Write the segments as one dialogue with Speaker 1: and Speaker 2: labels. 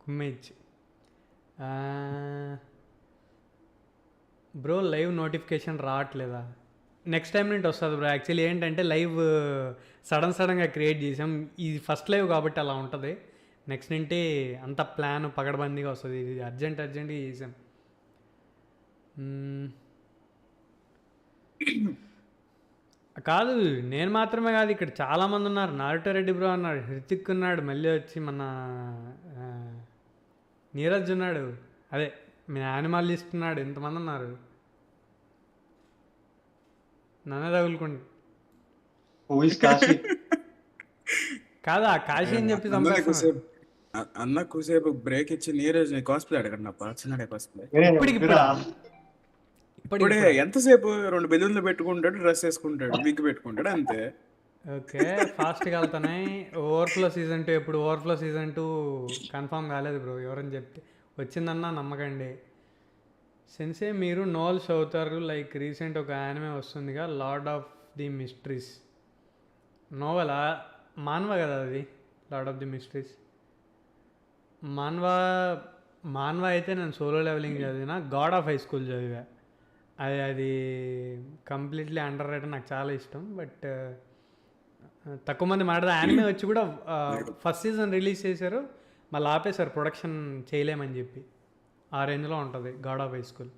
Speaker 1: Image bro live notification రావట్లేదా? Next time నుండి వస్తుంది బ్రో. యాక్చువల్లీ ఏంటంటే లైవ్ సడన్గా క్రియేట్ చేసాం. ఇది ఫస్ట్ లైవ్ కాబట్టి అలా ఉంటుంది. నెక్స్ట్ నుండి అంత ప్లాన్ పగడబందీగా వస్తుంది. ఇది అర్జెంట్గా చేసాం. కాదు నేను మాత్రమే కాదు, ఇక్కడ చాలామంది ఉన్నారు. నారుటో రెడ్డి బ్రో అన్నాడు, హృతిక్ ఉన్నాడు, మళ్ళీ వచ్చి మన నీరజ్ ఉన్నాడు, అదే మీ యానిమలిస్ట్ ఉన్నాడు. ఇంతమంది ఉన్నారు. నన్నే తగులుకోండి. కాదా కాశీ అని చెప్పి
Speaker 2: అన్న కూసేపు బ్రేక్ ఇచ్చి నీరజ్ కాస్ప్లే అడగండి. చిన్నడే కాస్ప్లే ఇప్పుడే ఎంతసేపు 2 బెలూన్లు పెట్టుకుంటాడు, డ్రెస్ వేసుకుంటాడు, విగ్ పెట్టుకుంటాడు, అంతే.
Speaker 1: ఓకే ఫాస్ట్గా వెళ్తున్నాయి. ఓవర్ఫ్లో సీజన్ 2 ఎప్పుడు? ఓవర్ఫ్లో సీజన్ 2 కన్ఫామ్ కాలేదు బ్రో, ఎవరని చెప్తే వచ్చిందన్నా నమ్మకండి. సెన్సే మీరు నోవెల్స్ చదువుతారు, లైక్ రీసెంట్ ఒక యానిమే వస్తుందిగా లార్డ్ ఆఫ్ ది మిస్టరీస్. నోవెలా? మాన్వా కదా అది, lord of the mysteries. Manhwa అయితే నేను సోలో లెవెలింగ్ చదివిన, గాడ్ ఆఫ్ హై స్కూల్ చదివా. అది కంప్లీట్లీ అండర్ రేటెడ్, నాకు చాలా ఇష్టం. బట్ తక్కువ మంది మాట్లాడే యానిమే వచ్చి కూడా ఫస్ట్ సీజన్ రిలీజ్ చేశారు, మళ్ళీ ఆపేశారు ప్రొడక్షన్ చేయలేమని చెప్పి. ఆ రేంజ్లో ఉంటుంది God of high school.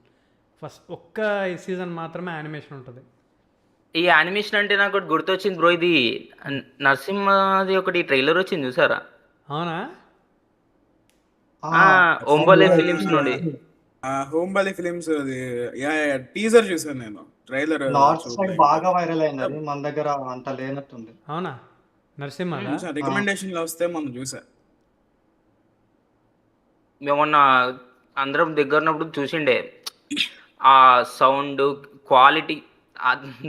Speaker 1: First ఒక్క సీజన్ మాత్రమే యానిమేషన్ ఉంటుంది.
Speaker 3: ఈ యానిమేషన్ అంటే నాకు ఒకటి గుర్తొచ్చింది బ్రో, ఇది నరసింహది ఒకటి ట్రైలర్ వచ్చింది చూసారా?
Speaker 1: అవునా?
Speaker 3: ఓంబోలే ఫిలిమ్స్ నుండి.
Speaker 2: హోంబాలి ఫిలిమ్స్ అది టీజర్ చూసాను నేను. ట్రైలర్
Speaker 4: బాగా వైరల్ అయింది, అది మన దగ్గర అంత లేనట్టుంది.
Speaker 1: అవునా? నరసింహ
Speaker 2: రికమెండేషన్ లో వస్తే మనం చూసా.
Speaker 3: మేమొన్న అందరం దగ్గర ఉన్నప్పుడు చూసిండే ఆ సౌండ్ క్వాలిటీ,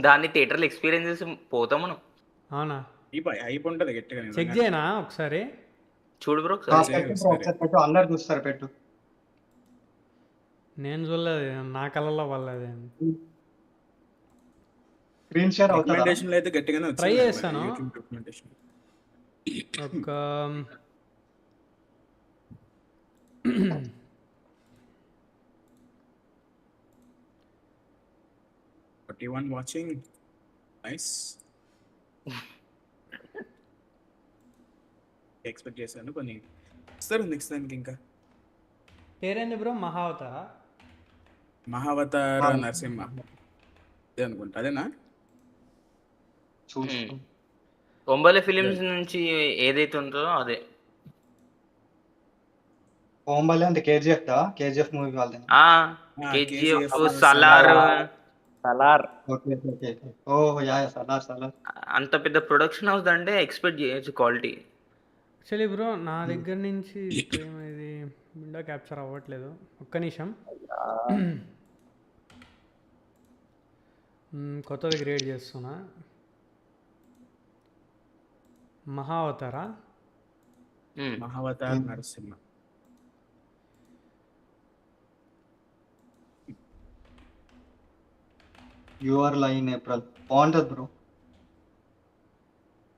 Speaker 3: దాన్ని థియేటర్లో ఎక్స్పీరియన్స్ చేసి పోతాం మనం.
Speaker 1: అవునా?
Speaker 2: అయిపోతుంది గట్టిగా.
Speaker 1: చెక్ చేయనా ఒకసారి?
Speaker 3: చూడు బ్రో
Speaker 4: పెట్టు, అందరు చూస్తారు, పెట్టు.
Speaker 1: నేను చూడలేదు, నా కళ్ళలో పడలేదు.
Speaker 4: స్క్రీన్ షేర్
Speaker 2: రికమెండేషన్ లో అయితే గట్టిగానే వచ్చింది.
Speaker 1: ట్రై చేస్తాను. ఒక
Speaker 2: 41 వాచింగ్, నైస్. ఎక్స్పెక్ట్ చేశాను కొన్ని ఇస్తారు నెక్స్ట్ దానికి. ఇంకా
Speaker 1: పేరేంది బ్రో? మహావతారా?
Speaker 2: మహావతార నరసింహ అదే అనుకుంటా, అదేనా?
Speaker 3: ఓంబోలే ఫిలిమ్స్ నుంచి ఏదైతే ఉందో అదే.
Speaker 4: ఓంబోలే అంటే కేజీఎఫ్ దా? కేజీఎఫ్ మూవీ వాళ్ళది.
Speaker 3: కేజీఎఫ్, సలార్.
Speaker 4: ఓ యా సలార్.
Speaker 3: అంత పెద్ద ప్రొడక్షన్ హౌస్ అంటే ఎక్స్పెక్ట్ చేయొచ్చు క్వాలిటీ.
Speaker 1: యాక్చువల్లీ బ్రో నా దగ్గర నుంచి ఇది విండో క్యాప్చర్ అవ్వట్లేదు, ఒక్క నిమిషం. కొత్తది క్రియేట్ చేస్తున్నా. మహావతారా?
Speaker 2: Mahavatar Narasimha.
Speaker 4: Your line April బాగుంటుంది బ్రో.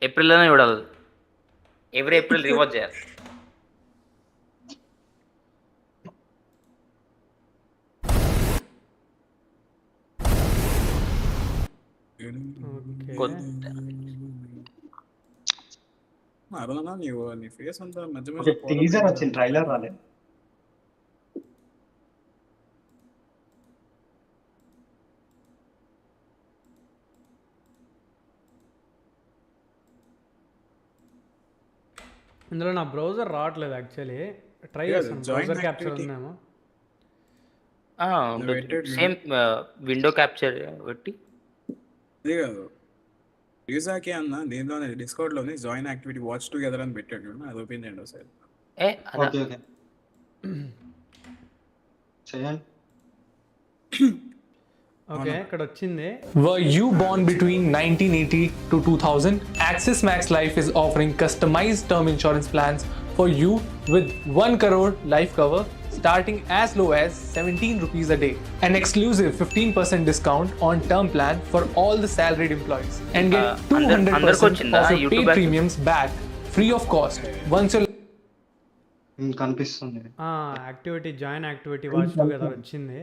Speaker 3: ఏప్రిల్లోనే చూడాలి, ఎవ్రీ ఏప్రిల్ రివాచ్ చేయాలి.
Speaker 2: నీ ఫేస్ అంతా
Speaker 4: టీజర్ వచ్చింది, ట్రైలర్ రాలేదు.
Speaker 1: ఇందులో నా బ్రౌజర్ రావట్లేదు యాక్చువల్లీ. ట్రై చేస్తాను, బ్రౌజర్ క్యాప్చర్ ఉందేమో.
Speaker 3: సేమ్ విండో క్యాప్చర్ పెట్టి
Speaker 2: అదే కాదు. యూజాకి అన్న దీనిలోనే డిస్కౌంట్ లోనే జాయిన్ యాక్టివిటీ వాచ్ టుగెదర్ అని పెట్టాడు, అది ఓపెన్ చేయండి ఒకసారి.
Speaker 1: ఓకే ఇక్కడ వచ్చింది.
Speaker 5: Were you born between 1980 to 2000? Axis Max Life is offering customized term insurance plans for you with 1 crore life cover starting as low as 17 rupees a day. An exclusive 15% discount on term plan for all the salaried employees. And get 200% of your paid premiums back free of cost once your
Speaker 4: కనిపిస్తుంది.
Speaker 1: Activity join activity watch together వచ్చింది.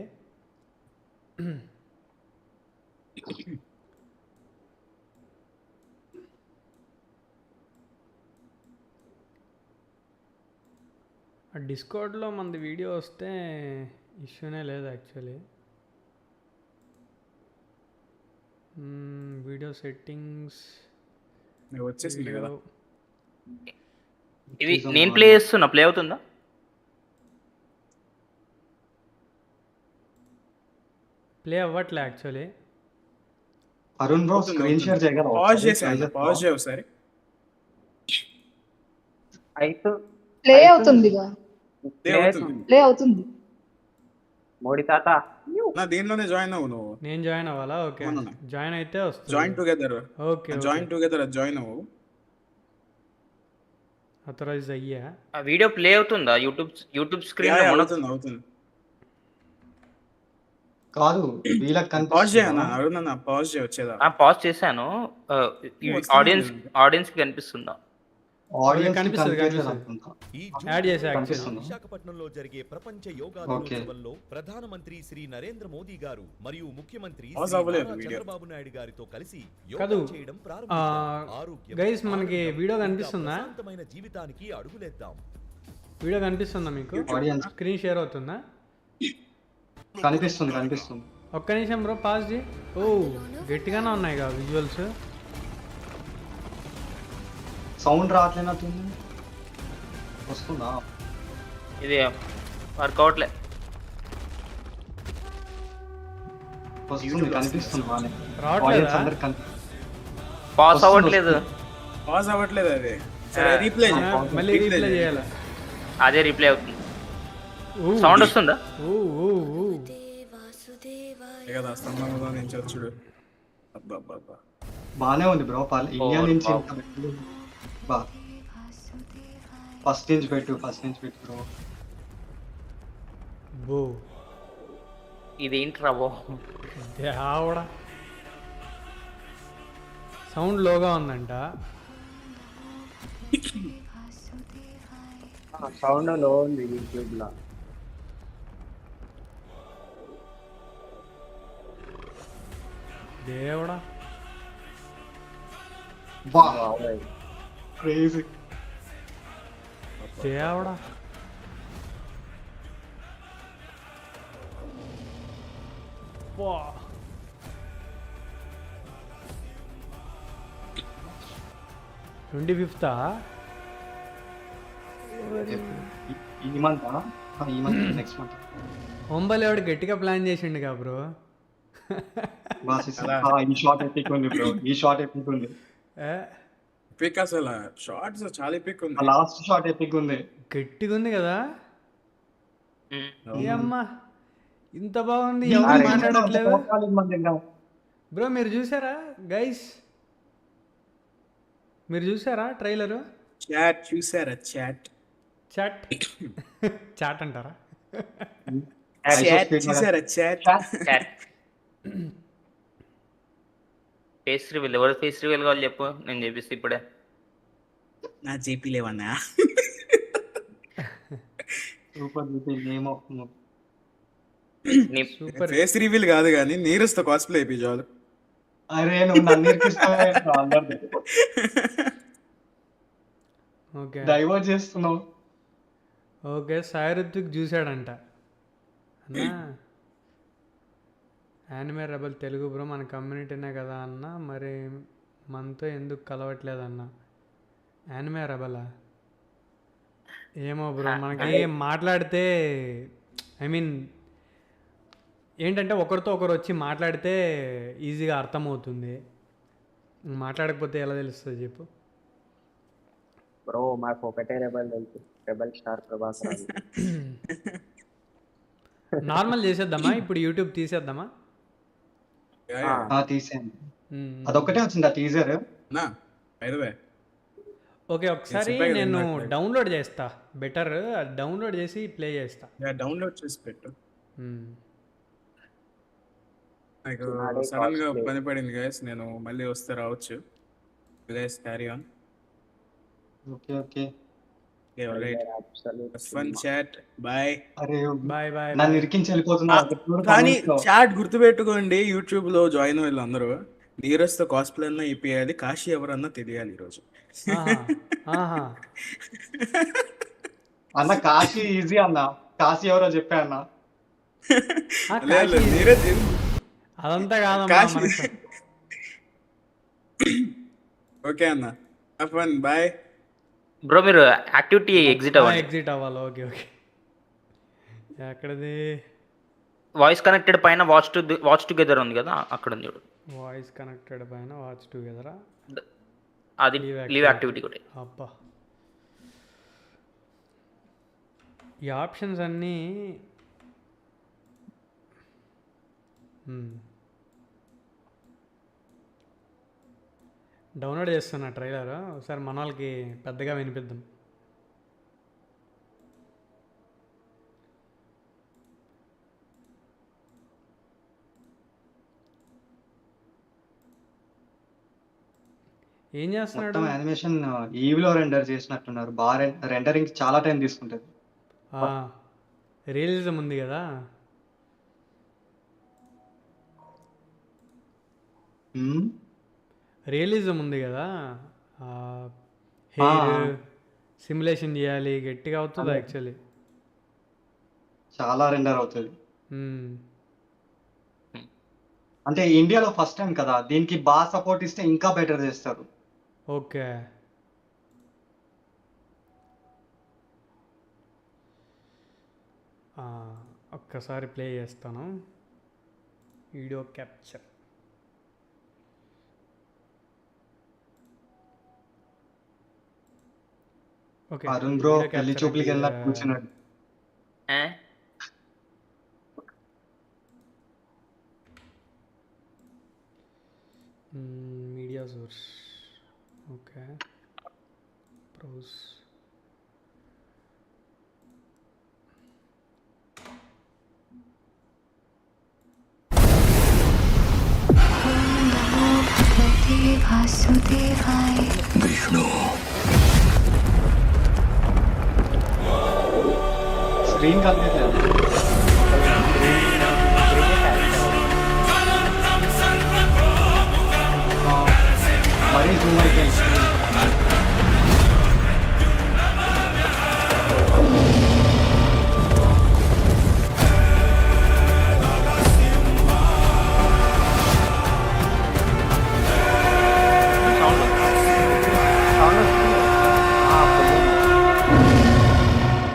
Speaker 1: డిస్కౌంట్లో మనది video వస్తే ఇష్యూనే లేదు actually. Video settings
Speaker 2: వచ్చేసింది కదా.
Speaker 3: ఇది నేను ప్లే చేస్తున్నా, ప్లే అవుతుందా?
Speaker 1: ప్లే అవ్వట్లే actually.
Speaker 4: Arun bro screen share చేయగలరా?
Speaker 2: పాజ్ చేసాను, పాజ్ చేయ ఒకసారి.
Speaker 3: అయితే
Speaker 6: ప్లే అవుతుందిగా,
Speaker 2: అవుతుంది.
Speaker 6: ప్లే అవుతుంది.
Speaker 3: మోడీ తాత
Speaker 2: నా దీనిలోనే జాయిన్ అవ్వు నువ్వు.
Speaker 1: నేను జాయిన్ అవ్వాలా? ఓకే,
Speaker 2: అవునన్నా.
Speaker 1: జాయిన్ అయితే వస్తుంది.
Speaker 2: Join together,
Speaker 1: okay,
Speaker 2: join together join అవ్వు.
Speaker 1: అథరైజ్ అయ్యా.
Speaker 3: ఆ వీడియో ప్లే అవుతుందా యూట్యూబ్ స్క్రీన్?
Speaker 2: అవుతుంది అవుతుంది.
Speaker 4: కాదు వీళ్ళకి
Speaker 2: పాజ్
Speaker 4: కనిపిస్తుంది.
Speaker 2: చేయన్నా అరుణ్ అన్న, పాజ్ చేయ వచ్చేదా.
Speaker 3: పాజ్ చేశాను. ఆడియన్స్ కి కనిపిస్తుందా?
Speaker 4: ఆడియన్స్
Speaker 1: కనిపిస్తుంది,
Speaker 4: కనిపిస్తుంది
Speaker 1: కనిపిస్తుంది.
Speaker 4: అనుకుంటా.
Speaker 7: ఈ
Speaker 1: యాడ్ చేసా యాక్చువల్లీ.
Speaker 4: కనిపిస్తుంది.
Speaker 7: విశాఖపట్నంలో జరిగే ప్రపంచ యోగా
Speaker 4: ఓకే.
Speaker 7: దినోత్సవంలో ప్రధానమంత్రి శ్రీ నరేంద్ర మోదీ గారు మరియు ముఖ్యమంత్రి
Speaker 2: Pause
Speaker 7: శ్రీ
Speaker 2: అవ్వలేదు
Speaker 7: నారా
Speaker 2: వీడియో.
Speaker 7: చంద్రబాబు నాయుడు గారితో కలిసి
Speaker 1: కాదు,
Speaker 7: యోగా చేయడం ప్రారంభించారు. ఆరోగ్యం,
Speaker 1: గైస్ మనకి
Speaker 7: ఆనందం,
Speaker 1: వీడియో
Speaker 7: ఇంకా
Speaker 1: కనిపిస్తుందా?
Speaker 7: ప్రశాంతమైన జీవితానికి అడుగులేద్దాం.
Speaker 1: వీడియో కనిపిస్తుందా మీకు?
Speaker 4: ఆడియన్స్
Speaker 1: స్క్రీన్ షేర్ అవుతుందా?
Speaker 4: కనిపిస్తుంది కనిపిస్తుంది.
Speaker 1: ఒక్క నిమిషం బ్రో, పాజ్ చేయి. ఓ గట్టిగానే ఉన్నాయి కదా విజువల్స్.
Speaker 4: సౌండ్ రావట్లేనట్టుంది. వస్తుందా?
Speaker 3: ఇది వర్కౌట్లే.
Speaker 4: వస్తుంది, కనిపిస్తుంది బాగానే.
Speaker 1: రావట్లేదా?
Speaker 4: ఆడియన్స్ అందరికి కనిపిస్తుంది.
Speaker 3: పాస్
Speaker 4: వస్తుంది,
Speaker 3: అవ్వట్లేదు.
Speaker 2: పాజ్ అవ్వట్లేదు అది. సరే రీప్లే
Speaker 1: మళ్ళీ రీప్లే చేయాలా?
Speaker 3: అదే రిప్లై అవుతుంది. సౌండ్ వస్తుందా?
Speaker 1: ఓ ఓ ఓ
Speaker 2: కదా స్తంభంలో నుంచి వచ్చుడు. అబ్బా అబ్బా అబ్బా.
Speaker 4: బాగానే ఉంది బ్రో. ఇండియా నుంచి
Speaker 3: wow.
Speaker 4: ఇంత పెట్టు. బా ఫస్ట్ నుంచి పెట్టు బ్రో.
Speaker 1: బో
Speaker 3: ఇదేంట్రా బో?
Speaker 1: ఆవిడ సౌండ్ లోగా ఉందంట.
Speaker 8: సౌండ్ లో ఉంది యూట్యూబ్ లో.
Speaker 1: దేవుడా,
Speaker 4: బా క్రేజీ.
Speaker 1: దేవుడా. వా 25th
Speaker 4: ఈ మంత్ నెక్స్ట్ మంత్.
Speaker 1: ఒంబలి వాడు గట్టిగా ప్లాన్ చేసిండు కా బ్రో.
Speaker 4: ఈ షార్ట్ ఎపిక్ ఉంది బ్రో. ఈ షార్ట్ ఎపిక్ ఉంది.
Speaker 2: ఎపిక్ అసలు షార్ట్స్ చాలా ఎపిక్ ఉంది.
Speaker 4: లాస్ట్ షార్ట్ ఎపిక్ ఉంది.
Speaker 1: గట్టిగా ఉంది కదా.
Speaker 3: ఉమ్.
Speaker 1: ఏ అమ్మా ఇంత బాగుంది, ఎవరు మాట్లాడట్లేదు. బ్రో మీరు చూసారా గైస్? మీరు చూసారా ట్రైలరు?
Speaker 2: చాట్ చూసారా? చాట్
Speaker 1: చాట్ చాట్ అంటారా?
Speaker 2: చాట్ చూసారా? Chat
Speaker 3: face reveal. ఎవరు ఫేస్ రివీల్ కావాలి చెప్పు, నేను చేపిస్తే ఇప్పుడే.
Speaker 2: నా జేపీ లేవన్నా.
Speaker 4: Super name of
Speaker 1: super.
Speaker 2: Face reveal కాదు కానీ నీరస్తో కాస్ప్లే అయిపోయి చాలు.
Speaker 4: అరే నువ్వు నన్ను నేర్పిస్తావు.
Speaker 1: ఓకే
Speaker 4: డైవర్ట్ చేస్తున్నావు.
Speaker 1: ఓకే, సాయి రుత్విక్ చూశాడంట అన్నా. యానిమే రెబల్ తెలుగు బ్రో మన కమ్యూనిటీనే కదా అన్న, మరి మనతో ఎందుకు కలవట్లేదన్న? యానిమే రెబలా? ఏమో బ్రో, మనకి మాట్లాడితే ఐ మీన్ ఏంటంటే ఒకరితో ఒకరు వచ్చి మాట్లాడితే ఈజీగా అర్థమవుతుంది. మాట్లాడకపోతే ఎలా తెలుస్తుంది చెప్పు?
Speaker 8: బ్రో మాకు ఒకటే రెబల్ తెలుసు, రెబల్ స్టార్ ప్రభాస్ రాజు.
Speaker 1: నార్మల్ చేసేద్దామా ఇప్పుడు? యూట్యూబ్ తీసేద్దామా?
Speaker 4: తీసేయండి. అదొక్కటే వచ్చింది ఆ టీజర్.
Speaker 2: నా బై ద వే
Speaker 1: ఓకే, ఒకసారి
Speaker 2: చెప్పాను కదా
Speaker 1: నేను
Speaker 2: ఇందాక.
Speaker 1: డౌన్లోడ్ చేస్తా. బెటర్ డౌన్లోడ్ చేసి ప్లే చేస్తా.
Speaker 2: డౌన్లోడ్ చేసి పెట్టు.
Speaker 1: మ్మ్.
Speaker 2: నాకు
Speaker 8: నాడే
Speaker 2: సడన్ గా
Speaker 8: costly.
Speaker 2: పని పడింది గైస్, నేను మళ్ళీ వస్తే రావచ్చు. Guys carry on.
Speaker 4: Okay okay.
Speaker 2: Right
Speaker 8: absolute
Speaker 2: fun chat bye.
Speaker 4: అరే
Speaker 1: బాయ్ బాయ్
Speaker 4: నన్ను
Speaker 1: బాయ్.
Speaker 4: ఇరికించి వెళ్ళిపోతున్నావు
Speaker 2: కానీ చాట్ గుర్తుపెట్టుకోండి, యూట్యూబ్ లో జాయిన్ వీళ్ళందరూ నీరజ్ తో కాస్ప్లే అన్నా ఇప్పియాలి, కాశీ ఎవరన్నా తెలియాలి ఈరోజు.
Speaker 1: ఆహా ఆహా.
Speaker 4: అన్న కాశీ ఈజీ అన్న. కాశీ ఎవరో చెప్పా అన్న.
Speaker 1: ఆ,
Speaker 2: లేదు
Speaker 1: కాశీ
Speaker 2: నీరజ్
Speaker 1: అదంతా కాదమ్మా
Speaker 2: కాశీ.
Speaker 1: మనకు.
Speaker 2: ఓకే అన్న, ఫన్ బాయ్.
Speaker 3: బ్రో మీరు యాక్టివిటీ ఎగ్జిట్ అవ్వండి.
Speaker 1: ఎగ్జిట్ అవ్వాలి. Okay okay. ఎక్కడది?
Speaker 3: వాయిస్ కనెక్టెడ్ పైన వాచ్ టుగెదర్ ఉంది కదా, అక్కడ ఉంది చూడు.
Speaker 1: వాయిస్ కనెక్టెడ్ పైన వాచ్ టుగెదరా?
Speaker 3: అది లీవ్ యాక్టివిటీ కూడా.
Speaker 1: అబ్బా, ఈ ఆప్షన్స్ అన్నీ డౌన్లోడ్ చేస్తున్నా ట్రైలర్. ఒకసారి మన వాళ్ళకి పెద్దగా వినిపిద్దాం. ఏం చేస్తున్నాడు?
Speaker 4: మొత్తం యానిమేషన్ ఈవిలో రెండర్ చేసినట్టున్నారు. బాగా రెండరింగ్ చాలా టైం తీసుకుంటుంది.
Speaker 1: రియలిజం ఉంది కదా. రియలిజం ఉంది కదా, హెయిర్ సిమ్యులేషన్ చేయాలి, గట్టిగా అవుతుంది యాక్చువల్లీ.
Speaker 4: చాలా రెండర్ అవుతుంది. అంటే ఇండియాలో ఫస్ట్ టైం కదా, దీనికి బాగా సపోర్ట్ ఇస్తే ఇంకా బెటర్ చేస్తారు.
Speaker 1: ఓకే. ఒక్కసారి ప్లే చేస్తాను. Video capture. Okay.
Speaker 4: Arun bro పెళ్లి చూపులకి వెళ్ళినట్టు కూర్చున్నాడు.
Speaker 1: Media source. Okay. Browse.
Speaker 4: Screen కనిపించలేదు. మరీ జూమ్ అయిపోయింది.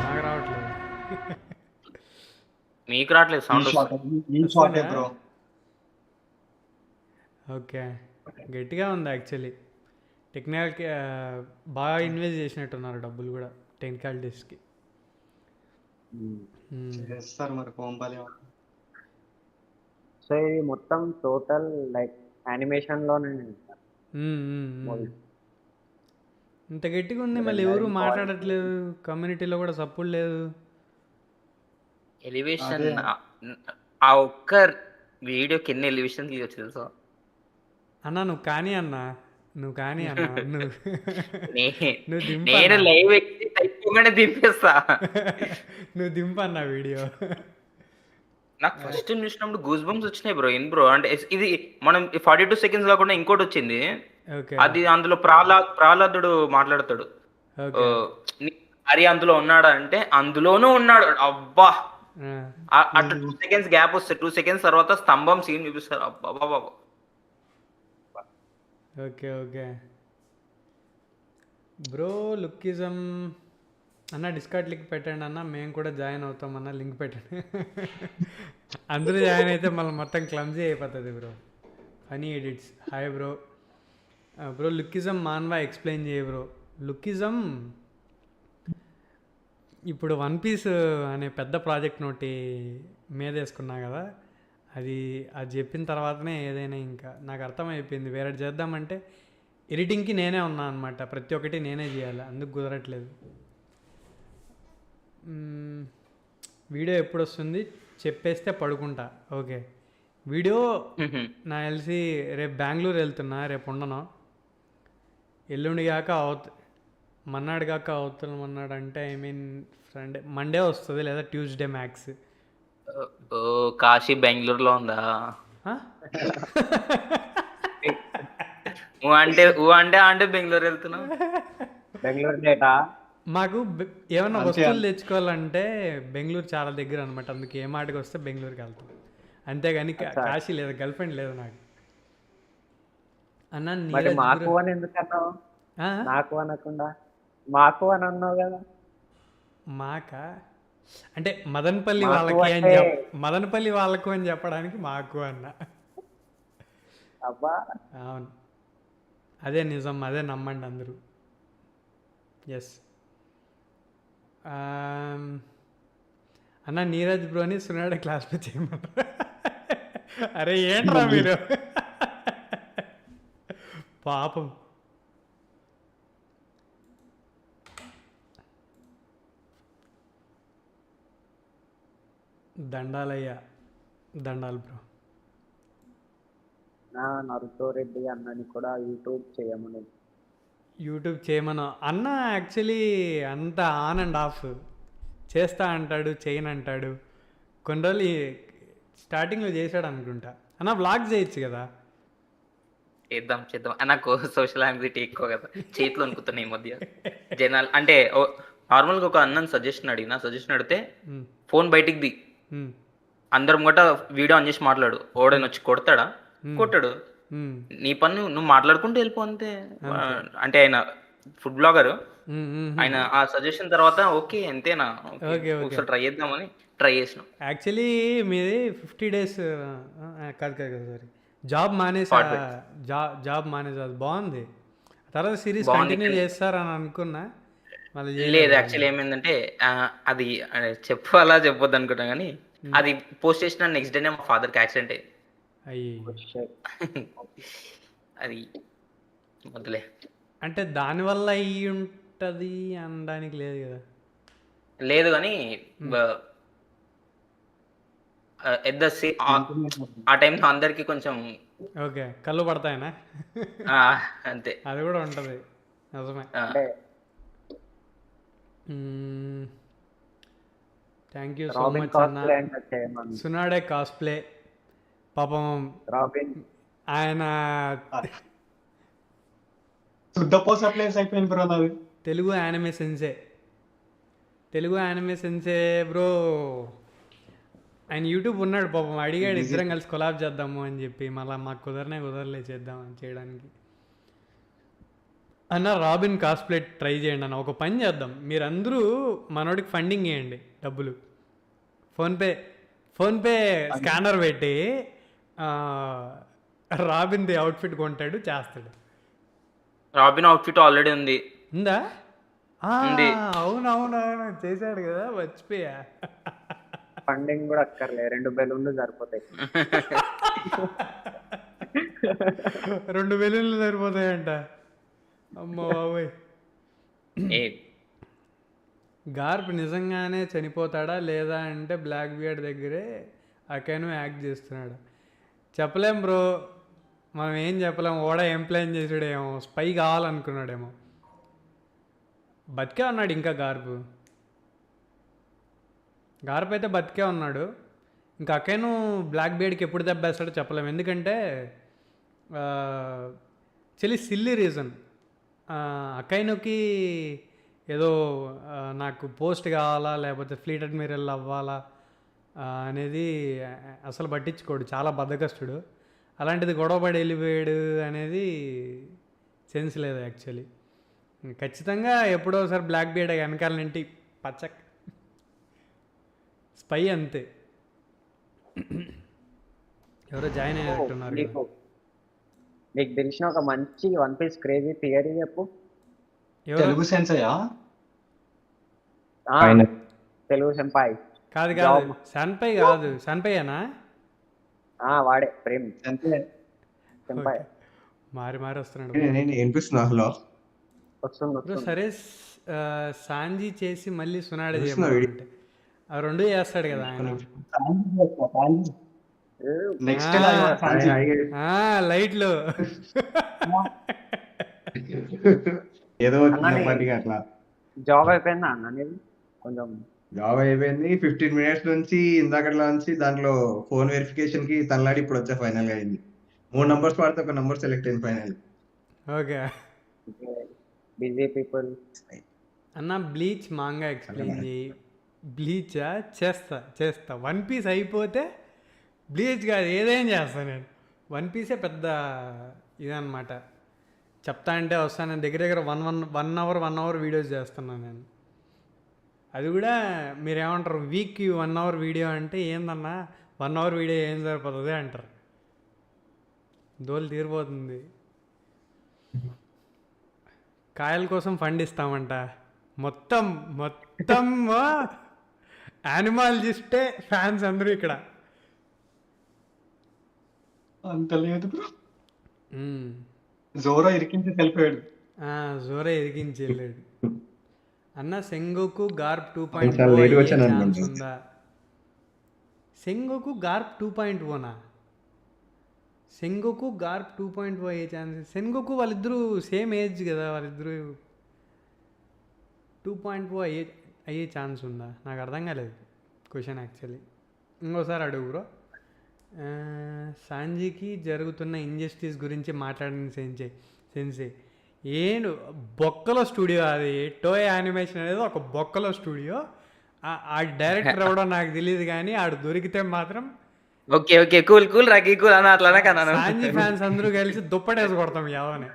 Speaker 1: నాకు రావట్లేదు.
Speaker 3: మీకు రావట్లేదు సౌండ్?
Speaker 4: ఈ షాటే బ్రో.
Speaker 1: ఓకే, గట్టిగా ఉంది యాక్చువల్లీ. టెక్నికల్కి బాగా ఇన్వెస్ట్ చేసినట్టున్నారు డబ్బులు కూడా టెక్నికాలిటీస్కి.
Speaker 4: చేస్తారు మరి కోంపాలి.
Speaker 8: సో ఇది మొత్తం టోటల్ లైక్ యానిమేషన్ లోనే
Speaker 1: ఇంత గట్టిగా ఉంది, మళ్ళీ ఎవరు మాట్లాడట్లేదు, కమ్యూనిటీలో కూడా సపోర్ట్ లేదు.
Speaker 3: ఎలివేషన్ ఆ ఒక్క వీడియోకి ఎన్ని ఎలివేషన్ తీయచ్చు తెలుసా
Speaker 1: అన్నా? నువ్వు కానీ అన్నా, నువ్వు కానీ అన్నా, నువ్వు దింపు
Speaker 3: నేను
Speaker 1: అన్నా.
Speaker 3: లైవ్ ఎక్కిట్ అయిపోగానే దింపేస్తా.
Speaker 1: నువ్వు దింపన్నా వీడియో.
Speaker 3: నాకు ఫస్ట్ చూసినప్పుడు గూస్ బంప్స్ వచ్చినాయి బ్రో. ఏం బ్రో అంటే ఇది మనం 42 seconds కాకుండా ఇంకోటి వచ్చింది.
Speaker 1: ఓకే
Speaker 3: అది అందులో ప్రహ్లాదుడు మాట్లాడతాడు.
Speaker 1: ఓకే.
Speaker 3: హరి అందులో ఉన్నాడా అంటే అందులోనూ ఉన్నాడు. అబ్బా, అటు 2 seconds గ్యాప్ వస్తే 2 seconds తర్వాత స్తంభం సీన్ చూపిస్తారు. అబ్బా బాబా.
Speaker 1: Okay okay bro. లుక్కిజం అన్న డిస్కార్డ్ లింక్ పెట్టండి అన్న, మేము కూడా జాయిన్ అవుతాం అన్న, లింక్ పెట్టండి. అందరూ జాయిన్ అయితే మళ్ళీ మొత్తం క్లమ్జీ అయిపోతుంది బ్రో. Funny edits. Hi bro. Bro Lookism manhwa explain చేయ బ్రో. లుక్కిజం ఇప్పుడు వన్ పీస్ అనే పెద్ద ప్రాజెక్ట్ నోటి మీద వేసుకున్నా కదా, అది చెప్పిన తర్వాతనే ఏదైనా ఇంకా నాకు అర్థమైపోయింది. వేరే చేద్దామంటే ఎడిటింగ్కి నేనే ఉన్నా అనమాట, ప్రతి ఒక్కటి నేనే చేయాలి, అందుకు కుదరట్లేదు. వీడియో ఎప్పుడు వస్తుంది చెప్పేస్తే పడుకుంటా. ఓకే. వీడియో నాకు తెలిసి రేపు బెంగళూరు వెళ్తున్నా, రేపు ఉండను, ఎల్లుండి కాక మన్నాడు కాక అవతల మన్నాడు అంటే ఐ మీన్ ఫ్రైడే మండే వస్తుంది లేదా ట్యూస్డే మ్యాక్స్.
Speaker 3: ఓ కాశీ బెంగళూరులో ఉందా? అంటే బెంగళూరు వెళ్తున్నావు.
Speaker 8: బెంగళూరు డేటా
Speaker 1: మాకు ఏమన్నా
Speaker 4: అంతే
Speaker 1: వస్తువులు తెచ్చుకోవాలంటే బెంగళూరు చాలా దగ్గర అనమాట. అందుకు ఏ మాటకి వస్తే బెంగళూరుకి వెళ్తాం, అంతేగాని కాశీ లేదు, గర్ల్ ఫ్రెండ్ లేదు నాకు. అన్న
Speaker 8: మరి
Speaker 1: నీరజ్
Speaker 8: మాకు
Speaker 1: బ్రో
Speaker 8: అని ఎందుకు అన్నావు?
Speaker 1: ఆ?
Speaker 8: నాకు అనకుండా మాకు అని అన్నావు కదా.
Speaker 1: మాకా అంటే మదనపల్లి
Speaker 8: మాకు
Speaker 1: వాళ్ళకి అని
Speaker 8: అంటే
Speaker 1: మదనపల్లి వాళ్ళకు అని చెప్పడానికి మాకు అన్న.
Speaker 8: అబ్బా
Speaker 1: అవును, అదే నిజం, అదే నమ్మండి అందరూ. ఎస్ అన్న నీరజ్ బ్రోని సునాడ క్లాస్లో చేయమన్నారు. అరే ఏంట్రా మీరు పాపం. దండాలయ్యా, దండాలు బ్రో.
Speaker 8: నరుతో రెడ్డి అన్నని కూడా యూట్యూబ్ చేయమని.
Speaker 1: యూట్యూబ్ చేయమను అన్న. యాక్చువల్లీ అంత ఆన్ అండ్ ఆఫ్, చేస్తా అంటాడు చేయను అంటాడు. కొన్ని రోజులు స్టార్టింగ్లో చేశాడు అనుకుంటా. అన్న వ్లాగ్ చేయొచ్చు కదా.
Speaker 3: చేద్దాం. నాకు సోషల్ యాంగ్జైటీ ఎక్కువ కదా, చేతిలో అనుకుతున్నాయి ఈ మధ్య జనాలు. అంటే నార్మల్గా ఒక అన్నని సజెషన్ అడిగితే
Speaker 1: ఉమ్,
Speaker 3: ఫోన్ బయటికి ది,
Speaker 1: ఉమ్,
Speaker 3: అందరం కూడా వీడియో ఆన్ చేసి మాట్లాడు. ఓడని వచ్చి కొడతాడా? కొట్టాడు.
Speaker 1: ఉమ్,
Speaker 3: నీ పని నువ్వు మాట్లాడుకుంటూ వెళ్ళిపో అంతే. అంటే ఆయన ఫుడ్ బ్లాగర్,
Speaker 1: ఉమ్, ఉమ్.
Speaker 3: ఆయన ఆ సజెషన్ తర్వాత ఓకే అంతేనా,
Speaker 1: ఓకే.
Speaker 3: ఒకసారి ట్రై చేద్దామని ట్రై చేసినాం.
Speaker 1: యాక్చువల్లీ మీది 50 days కాదు సారీ, జాబ్ మానేసా. జాబ్ మానేసా, అది బాగుంది. తర్వాత సిరీస్ కంటిన్యూ చేస్తారని అనుకున్నా, మళ్ళీ
Speaker 3: లేదు యాక్చువల్లీ ఏమైందంటే అది చెప్పాలా చెప్పొద్దు అనుకుంటాం కానీ, అది పోస్ట్ చేసిన నెక్స్ట్ డేనే మా ఫాదర్కి యాక్సిడెంట్ అయ్యింది.
Speaker 1: అయ్యి
Speaker 3: అది వద్దులే.
Speaker 1: అంటే దానివల్ల అయ్యి ఉంటుంది అనడానికి లేదు కదా.
Speaker 3: లేదు కానీ ఎట్ ద ఆ టైంలో అందరికి కొంచెం
Speaker 1: ఓకే, కళ్ళు పడతాయనా?
Speaker 3: అంతే.
Speaker 1: అది కూడా ఉంటుంది, నిజమే.
Speaker 8: అంటే
Speaker 1: thank you so
Speaker 8: robin
Speaker 1: much అన్న.
Speaker 8: కాస్ప్లే అంటే చేయమని.
Speaker 1: సునాడే కాస్ప్లే పాపం
Speaker 8: రాబిన్
Speaker 1: ఆయన
Speaker 4: శుద్ధపోస ప్లేస్ అయిపోయింది బ్రో నాది.
Speaker 1: Telugu anime sensei bro. ఆయన యూట్యూబ్ ఉన్నాడు పాపం, అడిగాడు ఇద్దరం కలిసి కొలాబ్ చేద్దాము అని చెప్పి, మళ్ళీ మాకు కుదరలే చేద్దాం చేయడానికి. అన్న రాబిన్ కాస్ప్లే ట్రై చేయండి అన్న. ఒక పని చేద్దాం, మీరందరూ మనోడికి ఫండింగ్ చేయండి, డబ్బులు ఫోన్పే స్కానర్ పెట్టి రాబిన్ది అవుట్ఫిట్ కొంటాడు, చేస్తాడు.
Speaker 3: రాబిన్ అవుట్ఫిట్ ఆల్రెడీ ఉంది.
Speaker 1: ఉందా?
Speaker 3: ఉంది.
Speaker 1: అవునవును చేశాడు కదా, మర్చిపోయా.
Speaker 8: ఫండింగ్ కూడా అక్కర్లే, 2 బెలూన్లు సరిపోతాయి.
Speaker 1: 2 బెలూన్లు సరిపోతాయంట. అమ్మ బాబోయ్. గార్ప్ నిజంగానే చనిపోతాడా లేదా అంటే బ్లాక్ బియర్డ్ దగ్గరే అకేను యాక్ట్ చేస్తున్నాడు. చెప్పలేం బ్రో, మనం ఏం చెప్పలేం. ఓడ ఏం ప్లాన్ చేసాడేమో, స్పై కావాలనుకున్నాడేమో. బతికే ఉన్నాడు ఇంకా గార్ప్ అయితే బతికే ఉన్నాడు. ఇంకా అకేను బ్లాక్ బియర్డ్కి ఎప్పుడు దెబ్బేస్తాడో చెప్పలేము. ఎందుకంటే చాలా సిల్లీ రీజన్. అకైనుకి ఏదో నాకు పోస్ట్ కావాలా లేకపోతే ఫ్లీట్ అడ్మిరల్ అవ్వాలా అనేది అసలు పట్టించుకోడు, చాలా బద్ధకస్తుడు. అలాంటిది గొడవపడి వెళ్ళిపోయాడు అనేది సెన్స్ లేదు యాక్చువల్లీ. ఖచ్చితంగా ఎప్పుడో ఒకసారి బ్లాక్ బియర్డ్ వెనకాల నుండి పచ్చక్ స్పై అంతే. ఎవరో జాయిన్ అయ్యేటట్టున్నారు.
Speaker 8: నీకు తెలిసిన ఒక మంచి వన్ పీస్ క్రేజీ థియరీ చెప్పు.
Speaker 4: తెలుగు సెన్సయా?
Speaker 8: తెలుగు సెంపాయ్
Speaker 1: కాదు సన్పై కాదు, సన్పైనా
Speaker 8: వాడే ప్రేమ్ సెంపాయ్.
Speaker 1: మారి వస్తున్నాడు
Speaker 8: వస్తుంది.
Speaker 1: సరే సాంజీ చేసి మళ్ళీ సునాడే చేయమంటే ఆ రెండు చేస్తాడు కదా ఆయన.
Speaker 4: నెక్స్ట్
Speaker 1: లైట్లు
Speaker 6: ఏదో
Speaker 8: అన్న
Speaker 6: చిన్నపాటిగా అట్లా
Speaker 8: జాబ్ అయిపోయిందా అన్న నీది కొంచెం
Speaker 6: జాబ్ అయిపోయింది. 15 మినిట్స్ నుంచి ఇందాకట్లా నుంచి దాంట్లో ఫోన్ వెరిఫికేషన్ కి తనలాడి ఇప్పుడు వచ్చా ఫైనల్ గా అయింది. 3 నంబర్స్ వాడితే ఒక నంబర్ సెలెక్ట్ అయింది ఫైనల్.
Speaker 1: Okay
Speaker 8: busy people.
Speaker 1: అన్న బ్లీచ్ మాంగా ఎక్స్ప్లెయిన్ చేయి. బ్లీచా చేస్తా 1 పీస్ అయిపోతే బ్లీచ్ కాదు ఏదైనా చేస్తాను నేను. 1 పీసే పెద్ద ఇదన్నమాట. చెప్తా అంటే వస్తాను. నేను దగ్గర దగ్గర 1 అవర్ వీడియోస్ చేస్తున్నాను నేను. అది కూడా మీరేమంటారు, వీక్కి 1 అవర్ వీడియో అంటే ఏందన్నా 1 అవర్ వీడియో ఏం సరిపోతుంది అంటారు. దోలు తీరిపోతుంది. కాయల కోసం ఫండ్ ఇస్తామంట. మొత్తం యానిమాలజిస్టే ఫ్యాన్స్ అందరూ ఇక్కడ.
Speaker 4: అంత లేదు బ్రో. జోరో ఇరికించి వెళ్ళిపోయాడు.
Speaker 1: జోరే ఎదిగించి వెళ్ళాడు. అన్న సెంగోకు గార్ప్
Speaker 6: చాలా
Speaker 1: 2.0
Speaker 6: లేట్గా
Speaker 1: అయ్యే
Speaker 6: వచ్చాను
Speaker 1: ఛాన్స్
Speaker 6: అనుకుంటా.
Speaker 1: ఉందా? సెంగోకు గార్ప్ 2.0నా? సెంగోకు గార్ప్ 2.0 అయ్యే ఛాన్స్. సెంగోకు వాళ్ళిద్దరూ సేమ్ ఏజ్ కదా, వాళ్ళిద్దరూ 2.0 అయ్యే ఛాన్స్ ఉందా? నాకు అర్థం కాలేదు క్వశ్చన్ యాక్చువల్లీ. ఇంకోసారి అడుగు బ్రో. సాంజీకి జరుగుతున్న ఇంజస్టిస్ గురించి మాట్లాడిన సెన్సే ఏండు బొక్కలో స్టూడియో అది. టోయ్ యానిమేషన్ అనేది ఒక బొక్కలో స్టూడియో. ఆ డైరెక్టర్ ఎవడో నాకు తెలియదు కానీ ఆడు దొరికితే మాత్రం
Speaker 3: ఓకే కూల్ రాకి కూల్ అన్న అట్లానే కన్నాను.
Speaker 1: సాంజీ ఫ్యాన్స్ అందరూ కలిసి దుప్పటేసి కొడతాం ఎవని.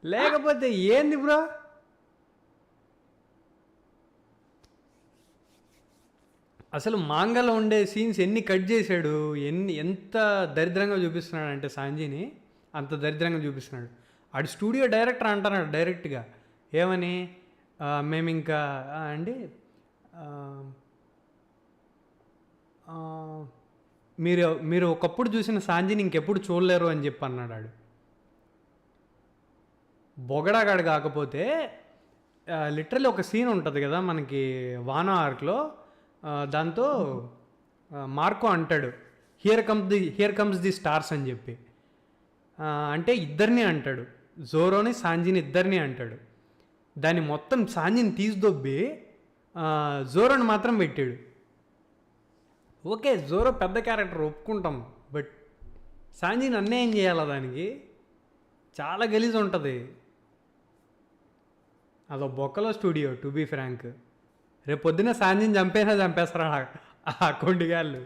Speaker 1: లేకపోతే ఏంది బ్రో, అసలు మాంగాలో ఉండే సీన్స్ ఎన్ని కట్ చేశాడు, ఎంత దరిద్రంగా చూపిస్తున్నాడు అంటే సాంజీని అంత దరిద్రంగా చూపిస్తున్నాడు. ఆడు స్టూడియో డైరెక్టర్ అంటున్నాడు డైరెక్ట్గా ఏమని, మేము ఇంకా అండి మీరు ఒకప్పుడు చూసిన సాంజీని ఇంకెప్పుడు చూడలేరు అని చెప్పి అన్నాడు ఆడు. బొగడాగాడు కాకపోతే లిటరల్లీ ఒక సీన్ ఉంటుంది కదా మనకి వానో ఆర్క్లో, దాంతో మార్కో అంటాడు హియర్ కమ్స్ ది స్టార్స్ అని చెప్పి. అంటే ఇద్దరిని అంటాడు, జోరోని సాంజీని ఇద్దరిని అంటాడు. దాన్ని మొత్తం సాంజీని తీసిదొబ్బి జోరోని మాత్రం పెట్టాడు. ఓకే జోరో పెద్ద క్యారెక్టర్ ఒప్పుకుంటాం, బట్ సాంజీని అన్యాయం చేయాలా దానికి? చాలా గలీజ్ ఉంటుంది. అదో బొక్కలో స్టూడియో టు బీ ఫ్రాంక్. రేపు పొద్దున్న సాంజీని చంపేస్తారా ఆ కొండిగాళ్ళు.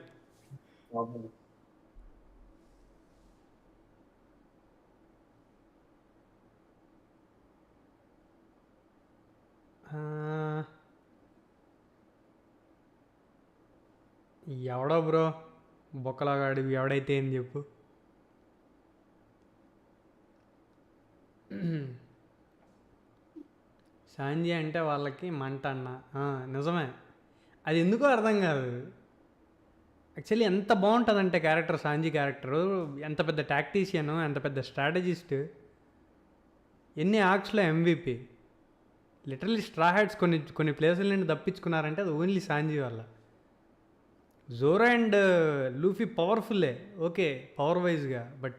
Speaker 1: ఎవడో బ్రో బొక్కలాగాడు, ఎవడైతే ఏం చెప్పు. సాంజీ అంటే వాళ్ళకి మంట అన్న. నిజమే, అది ఎందుకో అర్థం కాదు. యాక్చువల్లీ ఎంత బాగుంటుందంటే క్యారెక్టర్, సాంజీ క్యారెక్టరు ఎంత పెద్ద టాక్టీషియను, ఎంత పెద్ద స్ట్రాటజిస్ట్, ఎన్ని ఆర్క్స్లో MVP. లిటరల్లీ స్ట్రా హ్యాట్స్ కొన్ని ప్లేసుల నుండి తప్పించుకున్నారంటే అది ఓన్లీ సాంజీ వల్ల. జోరో అండ్ లూఫీ పవర్ఫుల్లే ఓకే పవర్ వైజ్గా, బట్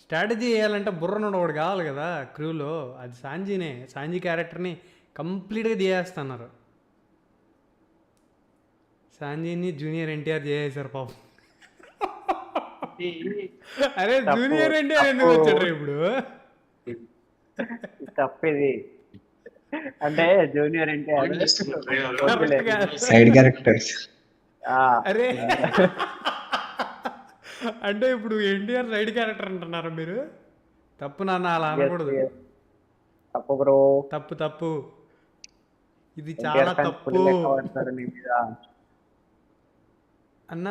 Speaker 1: స్ట్రాటజీ వేయాలంటే బుర్రనుడు ఒకటి కావాలి కదా క్రూలో. అది సాంజీనే. సాంజీ క్యారెక్టర్ని కంప్లీట్గా తీయేస్తున్నారు. సాంజీని జూనియర్ ఎన్టీఆర్ చేసేసారు పాపం. అరే జూనియర్ ఎన్టీఆర్ ఎందుకు వచ్చాడు ఇప్పుడు?
Speaker 8: తప్పిది అంటే జూనియర్ ఎన్టీఆర్
Speaker 6: సైడ్ క్యారెక్టర్స్.
Speaker 1: అరే అంటే ఇప్పుడు ఎన్టీఆర్ సైడ్ క్యారెక్టర్ అంటున్నారా మీరు? తప్పు నాన్న, అలా అనకూడదు.
Speaker 8: తప్పు బ్రో,
Speaker 1: తప్పు ఇది చాలా తప్పు అన్న.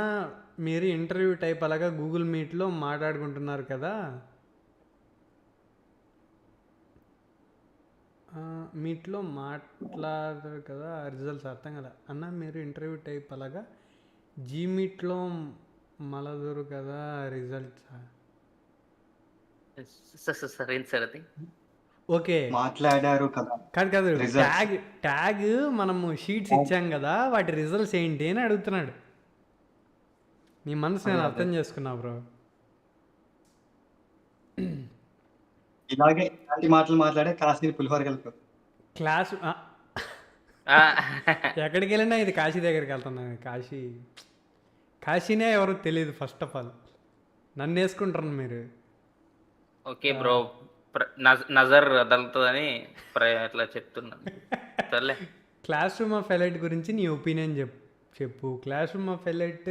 Speaker 1: మీరు ఇంటర్వ్యూ టైప్ అలాగా గూగుల్ మీట్లో మాట్లాడుకుంటున్నారు కదా, మీట్లో మాట్లాడరు కదా రిజల్ట్స్ అర్థం కదా అన్న. మీరు ఇంటర్వ్యూ టైప్ అలాగా జీమీట్లో మలదురు కదా రిజల్ట్స్.
Speaker 3: సార్ అది
Speaker 1: ఓకే
Speaker 4: మాట్లాడారు కదా.
Speaker 1: కాదు
Speaker 4: Results.
Speaker 1: ట్యాగ్ మనము షీట్స్ ఇచ్చాం కదా, వాటి రిజల్ట్స్ ఏంటి అని అడుగుతున్నాడు. నీ మనసు నేను అర్థం చేసుకున్నా బ్రో.
Speaker 4: ఇలాగే ఇలాంటి మాటలు మాట్లాడే కాశీ పులిహోర కలుపు.
Speaker 1: క్లాస్
Speaker 3: ఆ,
Speaker 1: ఎక్కడికి వెళ్ళినా ఇది కాశీ దగ్గరికి వెళ్తున్నాను. కాశీనే ఎవరు తెలియదు ఫస్ట్ ఆఫ్ ఆల్. నన్ను వేసుకుంటారు మీరు.
Speaker 3: ఓకే బ్రో, నజర్ వదులుతుందని అట్లా చెప్తున్నాను. సర్లే.
Speaker 1: క్లాస్ రూమ్ ఆఫ్ ఎలైట్ గురించి నీ ఒపీనియన్ చెప్పు. క్లాస్ రూమ్ ఆఫ్ ఎలైట్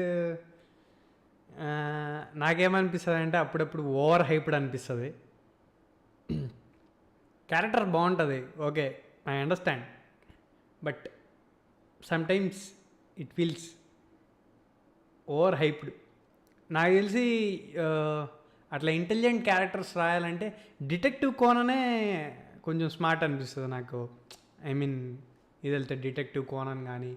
Speaker 1: నాకేమనిపిస్తుంది అంటే అప్పుడప్పుడు ఓవర్ హైప్డ్ అనిపిస్తుంది. క్యారెక్టర్ బాగుంటుంది, okay, I understand, but sometimes it feels over hyped. నాకు తెలిసి అట్లా ఇంటెలిజెంట్ క్యారెక్టర్స్ రాయాలంటే డిటెక్టివ్ కోననే కొంచెం స్మార్ట్ అనిపిస్తుంది నాకు. ఐ మీన్ ఇది వెళ్తే డిటెక్టివ్ కోనన్ కానీ,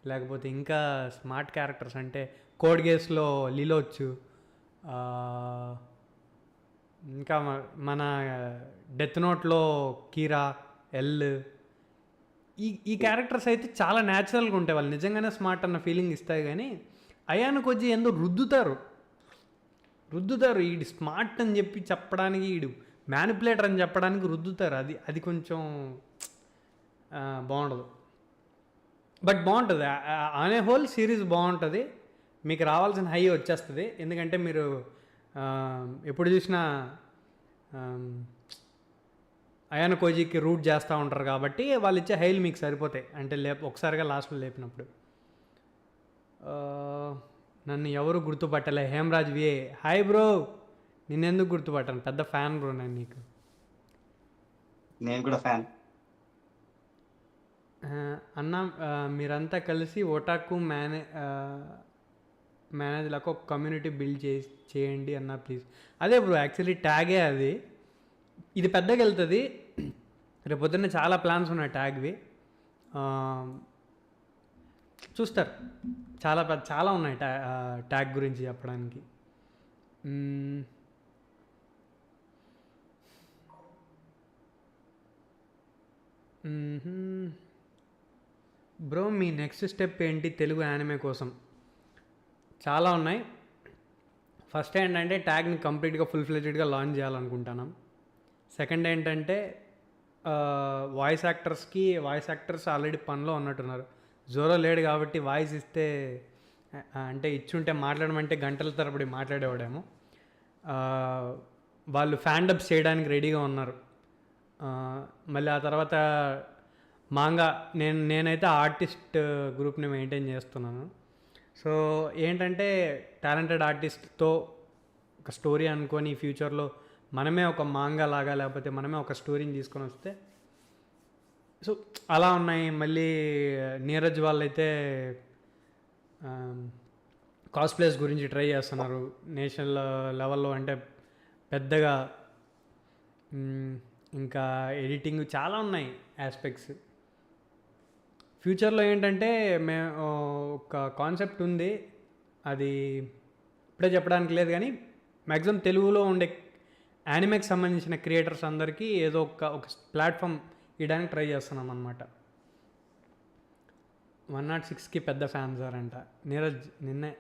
Speaker 1: లేకపోతే ఇంకా స్మార్ట్ క్యారెక్టర్స్ అంటే కోడ్ గేస్లో లీలోచ్చు, ఇంకా మన డెత్ నోట్లో కీరా, ఎల్, ఈ క్యారెక్టర్స్ అయితే చాలా న్యాచురల్గా ఉంటాయి. వాళ్ళు నిజంగానే స్మార్ట్ అన్న ఫీలింగ్ ఇస్తాయి. కానీ అయాను కొద్ది ఎంతో రుద్దుతారు. ఈడు స్మార్ట్ అని చెప్పి చెప్పడానికి, ఈడు మ్యానిపులేటర్ అని చెప్పడానికి రుద్దుతారు. అది కొంచెం బాగుండదు. బట్ బాగుంటుంది. ఆన్ ఏ హోల్ సిరీస్ బాగుంటుంది. మీకు రావాల్సిన హై వచ్చేస్తుంది. ఎందుకంటే మీరు ఎప్పుడు చూసినా అయాన్ కోజీకి రూట్ చేస్తూ ఉంటారు కాబట్టి వాళ్ళు ఇచ్చే హైలు మీకు సరిపోతాయి. అంటే ఒకసారిగా లాస్ట్లో లేపినప్పుడు. నన్ను ఎవరు గుర్తుపట్టలే. Hemraj VA, hi bro. నిన్నెందుకు గుర్తుపట్టాను? పెద్ద ఫ్యాన్ బ్రో నేను నీకు.
Speaker 4: నేను కూడా ఫ్యాన్.
Speaker 1: అన్న మీరంతా కలిసి ఓటాకు మేనేజ్ లాగా ఒక కమ్యూనిటీ బిల్డ్ చేయండి అన్న ప్లీజ్. అదే బ్రో, యాక్చువల్లీ ట్యాగే అది. ఇది పెద్దగా వెళ్తుంది. రేపొద్దున్న చాలా ప్లాన్స్ ఉన్నాయి ట్యాగ్వి. చూస్తారు. చాలా ఉన్నాయి ట్యాగ్ గురించి చెప్పడానికి. బ్రో మీ నెక్స్ట్ స్టెప్ ఏంటి తెలుగు యానిమే కోసం? చాలా ఉన్నాయి. ఫస్ట్ ఏంటంటే ట్యాగ్ని కంప్లీట్గా ఫుల్ ఫ్లెడ్జ్డ్గా లాంచ్ చేయాలనుకుంటున్నాం. సెకండ్ ఏంటంటే వాయిస్ యాక్టర్స్ ఆల్రెడీ పనిలో ఉన్నట్టున్నారు. జోరో లేడు కాబట్టి వాయిస్ ఇస్తే, అంటే ఇచ్చుంటే మాట్లాడమంటే గంటల తరబడి మాట్లాడేవాడేమో. వాళ్ళు ఫ్యాండప్స్ చేయడానికి రెడీగా ఉన్నారు. మళ్ళీ ఆ తర్వాత మాంగా నేనైతే ఆర్టిస్ట్ గ్రూప్ని మెయింటైన్ చేస్తున్నాను. సో ఏంటంటే టాలెంటెడ్ ఆర్టిస్ట్తో ఒక స్టోరీ అనుకొని ఫ్యూచర్లో మనమే ఒక మాంగా లాగా లేకపోతే మనమే ఒక స్టోరీని తీసుకొని వస్తే, సో అలా ఉన్నాయి. మళ్ళీ నీరజ్ వాళ్ళైతే కాస్ప్లేస్ గురించి ట్రై చేస్తున్నారు నేషనల్ లెవెల్లో. అంటే పెద్దగా ఇంకా ఎడిటింగ్ చాలా ఉన్నాయి ఆస్పెక్ట్స్. ఫ్యూచర్లో ఏంటంటే ఒక కాన్సెప్ట్ ఉంది, అది ఇప్పుడే చెప్పడానికి లేదు. కానీ మ్యాక్సిమం తెలుగులో ఉండే యానిమేకి సంబంధించిన క్రియేటర్స్ అందరికీ ఏదో ఒక ప్లాట్ఫామ్ ఇవ్వడానికి ట్రై చేస్తున్నాం అన్నమాట. 106కి పెద్ద ఫ్యాన్స్ అంట నీరజ్. నిన్నే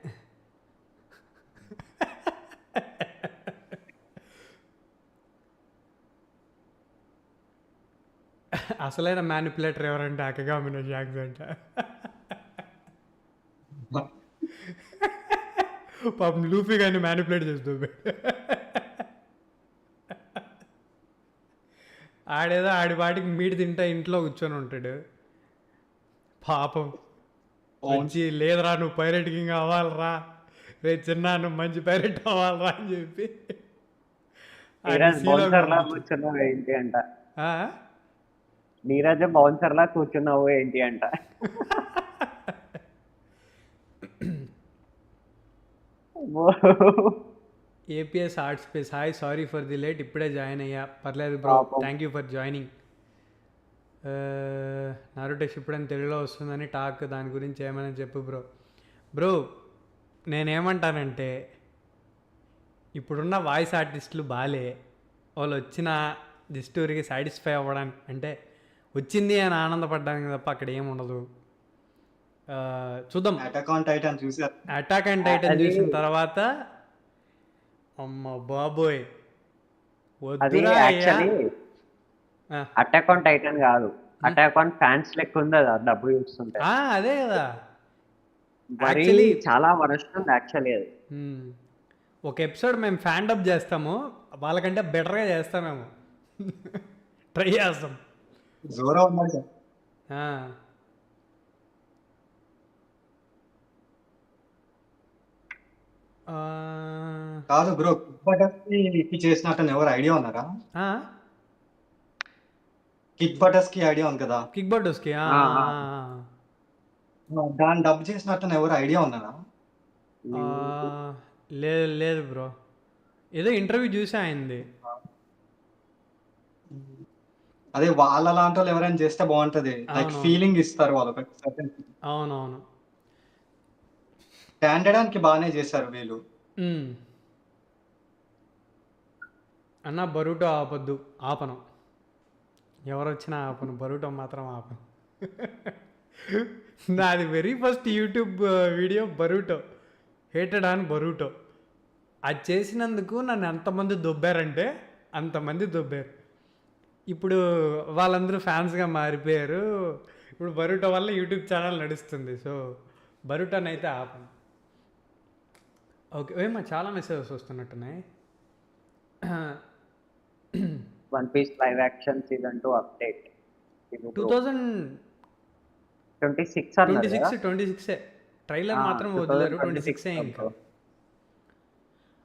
Speaker 1: అసలైన మ్యానిపులేటర్ ఎవరంటే అకగామినో జాగ్స్ అంట. పాపం లూఫీ కానీ మ్యానిపులేట్ చేస్తుంది. ఆడేదో ఆడి వాటికి మీట్ తింటా ఇంట్లో కూర్చొని ఉంటాడు పాపం. మంచి లేదురా నువ్వు పైరెట్ కింగ్ అవ్వాలరా, రేపు చిన్న నువ్వు మంచి పైరెట్ అవ్వాలరా అని చెప్పి
Speaker 8: కూర్చున్నావు ఏంటి అంట. నీరజ్ బౌన్సర్ లా కూర్చున్నావు ఏంటి అంట.
Speaker 1: APS art space, hi sorry for the late, ఇప్పుడే జాయిన్ అయ్యా. పర్లేదు bro, thank you for joining. Naruto షిప్పుడని తెలుగులో వస్తుందని టాక్, దాని గురించి ఏమైనా చెప్పు బ్రో. నేనేమంటానంటే ఇప్పుడున్న వాయిస్ ఆర్టిస్టులు బాలే, వాళ్ళు వచ్చిన దిస్టూరికి సాటిస్ఫై అవ్వడానికి, అంటే వచ్చింది అని ఆనందపడ్డానికి తప్ప అక్కడ ఏముండదు. చూద్దాం. అటాక్ ఆన్ టైటన్ చూసిన తర్వాత అమ్మ బాబోయ్
Speaker 8: అది
Speaker 1: వద్దురా అయ్యా.
Speaker 8: యాక్చువల్లీ
Speaker 1: ఆ,
Speaker 8: అటాక్ ఆన్ టైటన్ కాదు, అటాక్ ఆన్ ఫ్యాన్స్ లెక్క ఉంది అది, ఆ డబ్బు చూస్తుంటే
Speaker 1: ఆ, అదే కదా
Speaker 8: మరి
Speaker 1: యాక్చువల్లీ.
Speaker 8: చాలా వరస్ట్ ఉంది యాక్చువల్లీ అది.
Speaker 1: ఒక ఎపిసోడ్ మేము ఫ్యాన్ డబ్ చేస్తాము, వాళ్ళకంటే బెటర్గా చేస్తామేమో. ట్రై చేస్తాం.
Speaker 4: జోరో ఉన్నాడు కదా.
Speaker 1: ఆ. ఆ,
Speaker 4: కాదు బ్రో, కిక్ బటర్స్ కి చేసినట్టు ఎవరు ఐడియా ఉన్నారా?
Speaker 1: ఆ,
Speaker 4: కిక్ బటర్స్ కి ఐడియా ఉంది కదా,
Speaker 1: కిక్ బటర్స్కి
Speaker 8: ఆ, ఆ.
Speaker 4: దాన్ని డబ్ చేసినట్టు ఎవరు ఐడియా ఉన్నారా?
Speaker 1: లేదు లేదు బ్రో, ఏదో ఇంటర్వ్యూ చూసా అయింది.
Speaker 4: అదే వాళ్ళ లాంటి వాళ్ళు ఎవరైనా చేస్తే బాగుంటది, లైక్
Speaker 1: అవునవును.
Speaker 4: ఫీలింగ్ ఇస్తారు వాళ్ళు. ఒక
Speaker 1: అవునవును.
Speaker 4: స్టాండర్డ్ కి బాగానే చేశారు వీళ్ళు.
Speaker 1: మ్మ్. అన్న బరూటో ఆపొద్దు, ఆపను. ఎవరు వచ్చినా ఆపను, బరూటో మాత్రం ఆపను. నాది very first YouTube video Boruto, hated on Boruto. అది చేసినందుకు నన్ను ఎంతమంది దొబ్బారంటే అంతమంది దొబ్బారు. ఇప్పుడు వాళ్ళందరూ ఫ్యాన్స్గా మారిపోయారు. ఇప్పుడు బరూటో వల్ల యూట్యూబ్ ఛానల్ నడుస్తుంది. సో బరూటోనైతే ఆపను. ఓకే, ఏమో చాలా మెసేజెస్ వస్తున్నట్టున్నాయి.
Speaker 8: One Piece live action season 2 update 26 అన్నారు కదా.
Speaker 1: 2026 ట్రైలర్ మాత్రం వదిలేరు, 26 ఇంకా.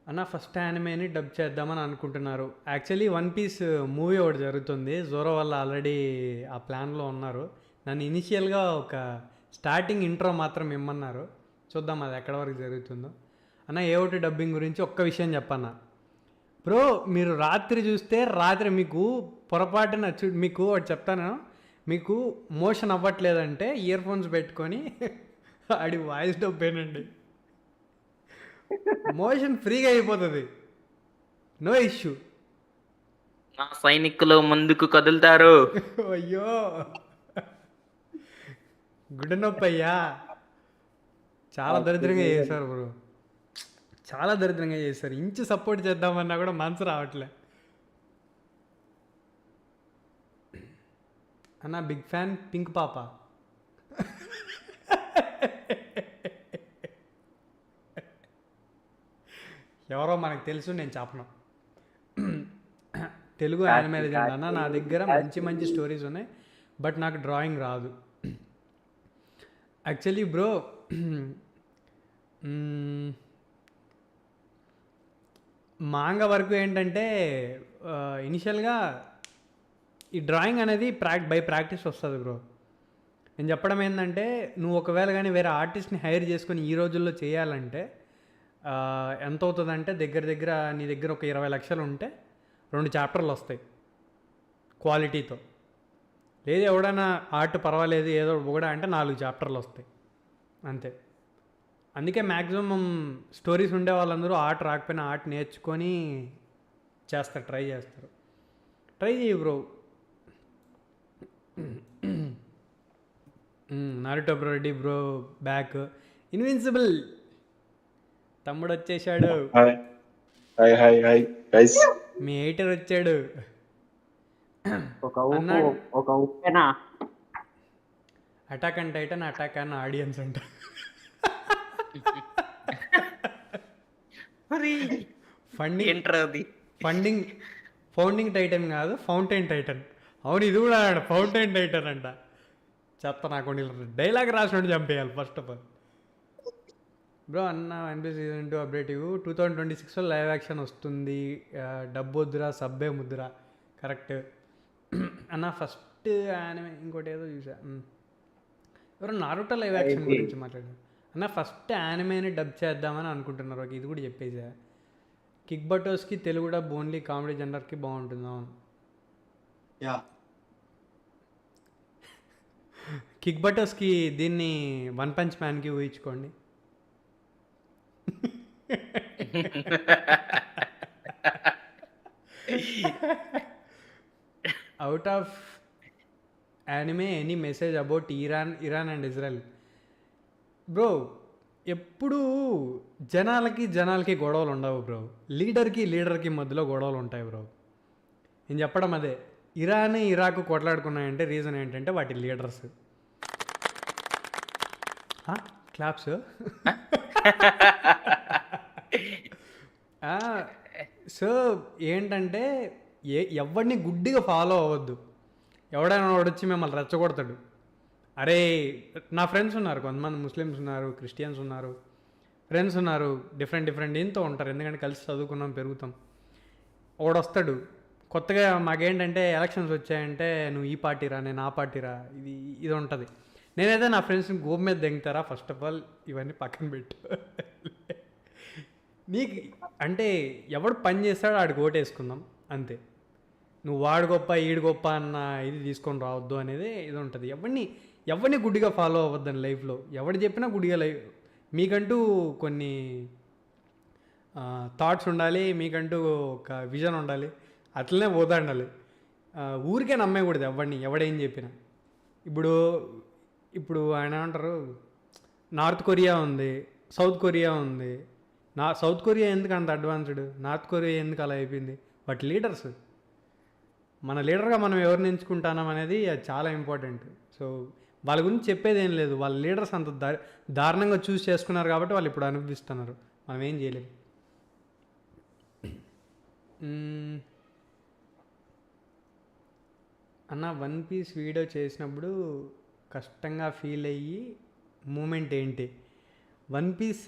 Speaker 1: అన్న ఫస్ట్ యానిమేని డబ్ చేద్దామని అనుకుంటున్నారు. యాక్చువల్లీ వన్ పీస్ మూవీ ఒకటి జరుగుతుంది, జోరో వల్ల ఆల్రెడీ ఆ ప్లాన్లో ఉన్నారు. నన్ను ఇనిషియల్గా ఒక స్టార్టింగ్ ఇంట్రో మాత్రం ఇమ్మన్నారు, చూద్దాం అది ఎక్కడ వరకు జరుగుతుందో. అన్న ఏఓటి డబ్బింగ్ గురించి ఒక్క విషయం చెప్పన్న బ్రో. మీరు రాత్రి చూస్తే రాత్రి మీకు పొరపాటున మీకు ఒకటి చెప్తాను, మీకు మోషన్ అవ్వట్లేదంటే ఇయర్ ఫోన్స్ పెట్టుకొని ఆడి వాయిస్ డబ్బేనండి, మోషన్ ఫ్రీగా అయిపోతుంది, నో ఇష్యూ.
Speaker 3: నా సైనికులు ముందుకు కదులుతారు.
Speaker 1: అయ్యో గుడ్డ నొప్పి అయ్యా, చాలా దరిద్రంగా చేశారు బ్రో, చాలా దరిద్రంగా చేశారు. ఇంచు సపోర్ట్ చేద్దామన్నా కూడా మనసు రావట్లే. అన్న బిగ్ ఫ్యాన్ పింక్ పాప. ఎవరో మనకు తెలుసు, నేను చెప్పను. తెలుగు యానిమే లెజెండ్ అన్న, నా దగ్గర మంచి మంచి స్టోరీస్ ఉన్నాయి, బట్ నాకు డ్రాయింగ్ రాదు. యాక్చువల్లీ బ్రో మాంగా వరకు ఏంటంటే ఇనిషియల్గా ఈ డ్రాయింగ్ అనేది బై ప్రాక్టీస్ వస్తుంది బ్రో. నేను చెప్పడం ఏంటంటే, నువ్వు ఒకవేళ కానీ వేరే ఆర్టిస్ట్ని హైర్ చేసుకొని ఈ రోజుల్లో చేయాలంటే ఎంత అవుతుందంటే, దగ్గర నీ దగ్గర ఒక 20 లక్షలు ఉంటే 2 చాప్టర్లు వస్తాయి క్వాలిటీతో. లేదు ఎవడైనా ఆర్ట్ పర్వాలేదు ఏదో కూడా అంటే 4 చాప్టర్లు వస్తాయి అంతే. అందుకే మ్యాక్సిమం స్టోరీస్ ఉండే వాళ్ళందరూ ఆర్ట్ రాకపోయినా ఆర్ట్ నేర్చుకొని చేస్తారు, ట్రై చేస్తారు. ట్రై చేయి bro. Naruto bro, Reddy bro back, invincible తమ్ముడు వచ్చేసాడు, మీ ఎయిటర్ వచ్చాడు.
Speaker 8: ఒక Uppena
Speaker 1: attack and Titan, attack and audience అంట. ఫౌండింగ్ టైటన్ కాదు, ఫౌంటైన్ టైటన్. అవును, ఇది కూడా ఫౌంటైన్ టైటన్ అంట. చెత్త నాకు డైలాగ్ రాసినట్టు చంపేయాలి ఫస్ట్ ఆఫ్ ఆల్. బ్రో అన్న ఎన్బీ సీజన్ 2 అప్డేట్ 2026లో లైవ్ యాక్షన్ వస్తుంది, డబ్బు వద్దురా సబ్బే ముద్దురా. కరెక్ట్ అన్న. ఫస్ట్ యానిమే ఇంకోటి ఏదో చూసా, ఎవరు నారుటో లైవ్ యాక్షన్ గురించి మాట్లాడారు అన్న. ఫస్ట్ యానిమేని డబ్ చేద్దామని అనుకుంటున్నారు, ఓకే ఇది కూడా చెప్పేసా. కిక్ బటర్స్కి తెలుగు డబ్ ఓన్లీ కామెడీ జనర్కి బాగుంటుంది. అవును,
Speaker 4: యా.
Speaker 1: కిక్ బటర్స్కి దీన్ని వన్ పంచ్ మ్యాన్కి ఊహించుకోండి. Out of anime any message about Iran and Israel bro. ఎప్పుడు జనాలకి గొడవలు ఉండవు బ్రో, లీడర్కి మధ్యలో గొడవలు ఉంటాయి బ్రో. నేను చెప్పడం అదే. ఇరాన్ ఇరాక్ కొట్లాడుకున్నాయంటే రీజన్ ఏంటంటే వాటి లీడర్స్. క్లాప్స్. సో ఏంటంటే ఎవడిని గుడ్డిగా ఫాలో అవ్వద్దు. ఎవడైనా వచ్చి మిమ్మల్ని రెచ్చగొడతాడు. అరే నా ఫ్రెండ్స్ ఉన్నారు, కొంతమంది ముస్లిమ్స్ ఉన్నారు, క్రిస్టియన్స్ ఉన్నారు, ఫ్రెండ్స్ ఉన్నారు, డిఫరెంట్ దీంతో ఉంటారు, ఎందుకంటే కలిసి చదువుకున్నాం పెరుగుతాం. ఒకడొస్తాడు కొత్తగా, మాకేంటంటే ఎలక్షన్స్ వచ్చాయంటే నువ్వు ఈ పార్టీరా నేను ఆ పార్టీరా, ఇది ఉంటుంది. నేనైతే నా ఫ్రెండ్స్ని గోపు మీద దింగుతారా. ఫస్ట్ ఆఫ్ ఆల్ ఇవన్నీ పక్కన పెట్టు. నీకు అంటే ఎవడు పని చేస్తాడో ఆడికి ఓటేసుకుందాం అంతే. నువ్వు వాడు గొప్ప ఈడు గొప్ప అన్న ఇది తీసుకొని రావద్దు అనేది ఇది ఉంటుంది. ఎవరిని గుడ్డిగా ఫాలో అవ్వద్దని లైఫ్లో. ఎవడు చెప్పినా గుడ్డిగా మీకంటూ కొన్ని థాట్స్ ఉండాలి, మీకంటూ ఒక విజన్ ఉండాలి, అట్లనే పోతాండాలి. ఊరికే నమ్మేయకూడదు ఎవడేం చెప్పినా. ఇప్పుడు ఆయన ఏమంటారు, నార్త్ కొరియా ఉంది, సౌత్ కొరియా ఉంది. సౌత్ కొరియా ఎందుకు అంత అడ్వాన్స్డ్, నార్త్ కొరియా ఎందుకు అలా అయిపోయింది? బట్ లీడర్స్, మన లీడర్గా మనం ఎవరిని ఎంచుకుంటున్నాం అనేది అది చాలా ఇంపార్టెంట్. సో వాళ్ళ గురించి చెప్పేది ఏం లేదు. వాళ్ళ లీడర్స్ అంత దారుణంగా చూస్ చేసుకున్నారు కాబట్టి వాళ్ళు ఇప్పుడు అనుభవిస్తున్నారు. మనం ఏం చేయలేము. అన్న వన్ పీస్ వీడియో చేసినప్పుడు కష్టంగా ఫీల్ అయ్యి మూమెంట్ ఏంటి? వన్ పీస్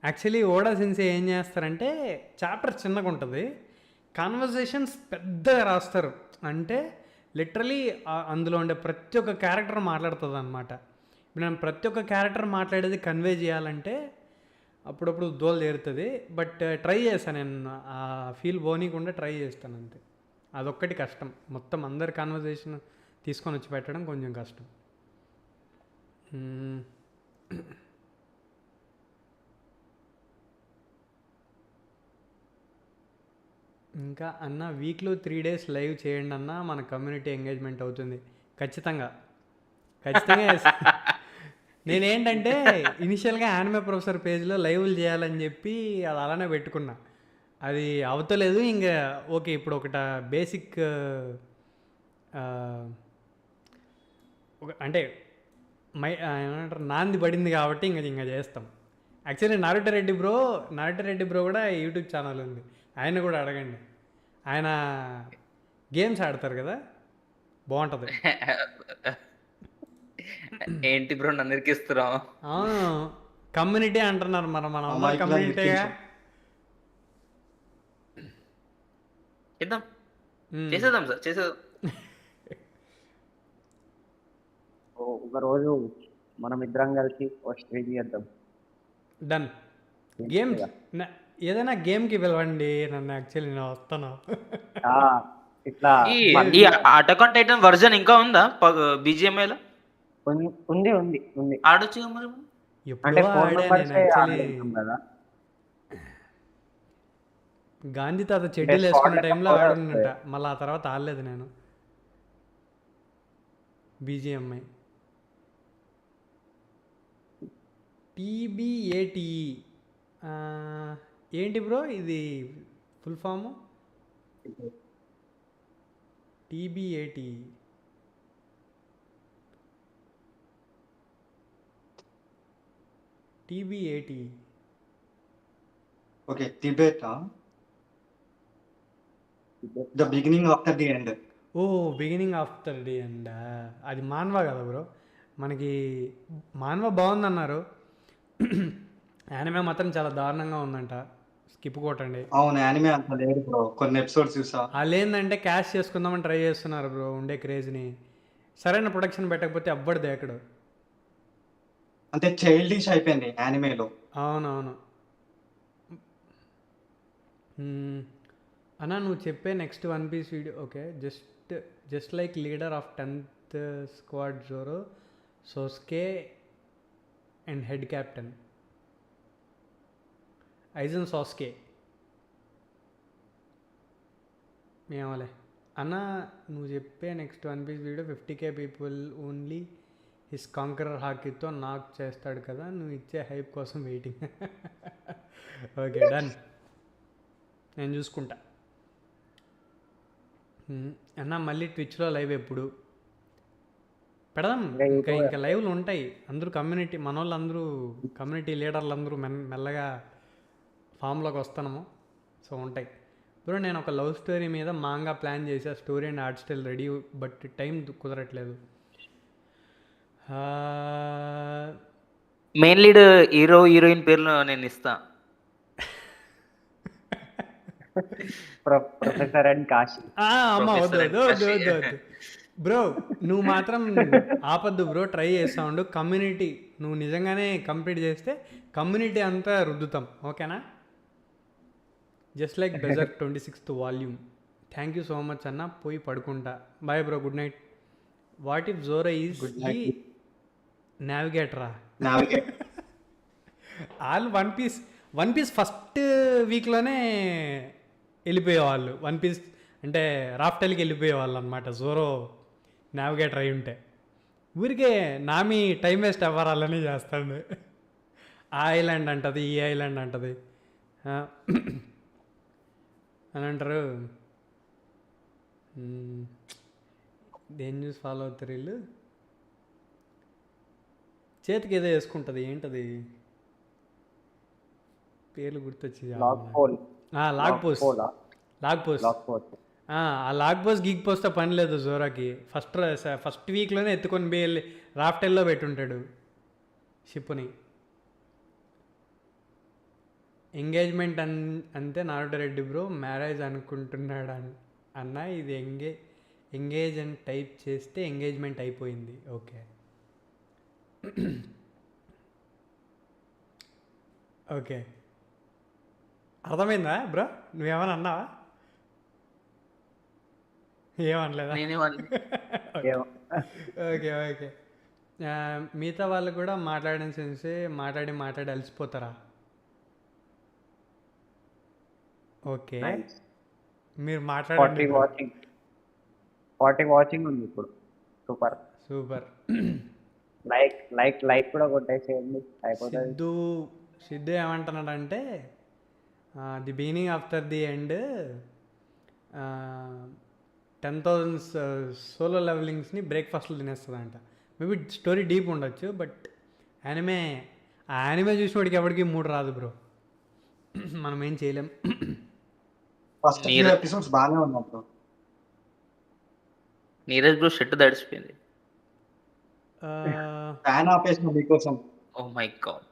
Speaker 1: యాక్చువల్లీ ఓడా సెన్సే ఏం చేస్తారంటే చాప్టర్ చిన్నగా ఉంటుంది, కాన్వర్జేషన్స్ పెద్దగా రాస్తారు. అంటే లిటరలీ అందులో ఉండే ప్రతి ఒక్క క్యారెక్టర్ మాట్లాడుతుంది అనమాట. ఇప్పుడు నేను ప్రతి ఒక్క క్యారెక్టర్ మాట్లాడేది కన్వే చేయాలంటే అప్పుడప్పుడు దోలు తీరుతుంది. బట్ ట్రై చేస్తాను నేను, ఆ ఫీల్ పోనీకుండా ట్రై చేస్తాను అంతే. అదొక్కటి కష్టం. మొత్తం అందరి కాన్వర్జేషన్ తీసుకొని వచ్చి పెట్టడం కొంచెం కష్టం. ఇంకా అన్న వీక్లో 3 days లైవ్ చేయండి అన్న, మన కమ్యూనిటీ ఎంగేజ్మెంట్ అవుతుంది. ఖచ్చితంగా నేనేంటంటే ఇనిషియల్గా యానిమే ప్రొఫెసర్ పేజ్లో లైవ్లు చేయాలని చెప్పి అది అలానే పెట్టుకున్నా, అది అవతలేదు. ఇంకా ఓకే, ఇప్పుడు ఒకట బేసిక్ అంటే ఏమంటారు నాంది పడింది కాబట్టి ఇంకా చేస్తాం. యాక్చువల్లీ నారుటో రెడ్డి బ్రో కూడా యూట్యూబ్ ఛానల్ ఉంది, ఆయన కూడా అడగండి. ఆయన గేమ్స్ ఆడతారు కదా, బాగుంటుంది.
Speaker 3: ఏంటి బ్రో నన్ను ఇరికిస్తున్నావు?
Speaker 1: కమ్యూనిటీ అంటున్నారు, మన కమ్యూనిటీగా
Speaker 3: చేసేద్దాం సార్, చేసేద్దాం.
Speaker 8: ఒక రోజు మనం ఇద్దరం కలిసి స్ట్రీమ్ చేద్దాం.
Speaker 1: డన్. గేమ్స్ ఏదైనా గేమ్కి పిలవండి నన్ను, యాక్చువల్లీ నేను వస్తాను.
Speaker 8: ఇట్లా
Speaker 3: ఈ అటాక్ ఆన్ టైటన్ వర్జన్ ఇంకా ఉందా BGMI లో?
Speaker 8: ఉంది
Speaker 3: ఆడొచ్చు మరి.
Speaker 8: అంటే ఫోన్ నంబర్స్ కదా.
Speaker 1: గాంధీ తాత చెడ్డీలు వేసుకున్న టైంలో ఆడుంట, మళ్ళీ ఆ తర్వాత ఆడలేదు నేను BGMI. TBATE ఏంటి బ్రో ఇది full form? TBATE
Speaker 4: okay, TBATE the beginning after the end.
Speaker 1: Beginning after the end. అది మాన్వా కదా బ్రో, మనకి మాన్వా బాగుందన్నారు. యానిమే మాత్రం చాలా దారుణంగా ఉందంట, స్కిప్ కొట్టండి.
Speaker 4: అవును, యానిమే అంత లేదు బ్రో, కొన్ని ఎపిసోడ్స్ చూసా.
Speaker 1: వాళ్ళు ఏంటంటే క్యాష్ చేసుకుందామని ట్రై చేస్తున్నారు బ్రో ఉండే క్రేజ్ని. సరైన ప్రొడక్షన్ పెట్టకపోతే అవ్వడు దేకడు.
Speaker 4: అంటే చైల్డిష్ అయిపోయింది యానిమేలో.
Speaker 1: అవునవును. అన్నా నువ్వు చెప్పే next One Piece video okay, just like leader of 10th squad Zoro, Sosuke and head captain Aizen Sasuke. మేమలే అన్న నువ్వు చెప్పే next One Piece video 50K people only his conqueror హాకీతో నాక్ చేస్తాడు కదా, నువ్వు ఇచ్చే హైప్ కోసం వెయిటింగ్. ఓకే డన్, నేను చూసుకుంటా. అన్న మళ్ళీ ట్విచ్లో లైవ్ ఎప్పుడు పెడదాం?
Speaker 8: ఇంకా
Speaker 1: ఇంకా
Speaker 8: యూట్యూబ్
Speaker 1: ఇంకా లైవ్లు ఉంటాయి. అందరూ కమ్యూనిటీ మనోళ్ళందరూ కమ్యూనిటీ లీడర్లందరూ మెల్లగా ఫామ్లోకి వస్తున్నాము. సో ఉంటాయి బ్రో. నేను ఒక లవ్ స్టోరీ మీద మాంగా ప్లాన్ చేసా. Story and art style ready, but time కుదరట్లేదు.
Speaker 3: మెయిన్ లీడ్ హీరో హీరోయిన్ పేర్లు నేను ఇస్తా.
Speaker 8: Professor and Kashi.
Speaker 1: అమ్మ వద్దు
Speaker 3: Professor
Speaker 1: వద్దు వద్దు
Speaker 3: Akashi.
Speaker 1: వద్దు వద్దు బ్రో. నువ్వు మాత్రం ఆపద్దు బ్రో. ట్రై చేస్తా ఉండు. కమ్యూనిటీ నువ్వు నిజంగానే కంప్లీట్ చేస్తే కమ్యూనిటీ అంతా రుద్దుతాం. ఓకేనా? జస్ట్ లైక్ బెజర్ 26th volume. Thank you so much అన్న. పోయి పడుకుంటా. Bye bro. Good night. What if Zoro is the నావిగేటరా? వాళ్ళు వన్ పీస్ ఫస్ట్ వీక్లోనే వెళ్ళిపోయేవాళ్ళు. వన్ పీస్ అంటే రాఫ్టల్కి వెళ్ళిపోయేవాళ్ళు అనమాట. జోరో నావిగేటర్ అయి ఉంటే ఊరికే నామి టైం వేస్ట్ అవ్వాలని చేస్తాడు. ఆ ఐలాండ్ అంటది, ఈ ఐలాండ్ అంటది అని అంటారు. దేని న్యూస్ ఫాలో అవుతారు వీళ్ళు? చేతికి ఏదో వేసుకుంటుంది. ఏంటది పేర్లు గుర్తొచ్చి
Speaker 8: log pole.
Speaker 1: Log post. Log post.
Speaker 8: Log pole.
Speaker 1: ఆ లాగ్ పోస్ట్ గీక్ పోస్ట్తో పని లేదు జోరాకి. ఫస్ట్ వీక్లోనే ఎత్తుకొని పోయి రాఫ్టెల్లో పెట్టుంటాడు షిప్ని. ఎంగేజ్మెంట్ అంతే నారాయణరెడ్డి బ్రో. మ్యారేజ్ అనుకుంటున్నాడు అన్న. ఇది ఎంగేజ్ అని టైప్ చేస్తే ఎంగేజ్మెంట్ అయిపోయింది. ఓకే ఓకే అర్థమైందా బ్రో? నువ్వేమన్నా అన్నావా? ఏమనలేదా? Okay okay. మిగతా వాళ్ళు కూడా మాట్లాడిన సెన్సే మాట్లాడి అలసిపోతారా? ఓకే మీరు మాట్లాడండి.
Speaker 8: 40 వాచింగ్ ఉంది ఇప్పుడు. Super
Speaker 1: super.
Speaker 8: లైక్ కూడా కొట్టేసేయండి, అయిపోతుంది.
Speaker 1: సిద్ధు ఏమంటున్నాడంటే the beginning after the end 10,000 solo లెవెలింగ్స్ని బ్రేక్ఫాస్ట్లో తినేస్తుందంట. మేబీ స్టోరీ డీప్ ఉండొచ్చు, బట్ యానిమే చూసిన వాడికి ఎవరికి 3 రాదు బ్రో. మనం ఏం చేయలేం.
Speaker 4: ఫస్ట్ ఎపిసోడ్స్ బాగానే ఉన్నాయి బ్రో.
Speaker 3: నీరజ్ బ్రో షర్ట్ తడిసిపోయింది.
Speaker 4: ఫ్యాన్ ఆపేసిన మీకోసం.
Speaker 3: ఓ మై గాడ్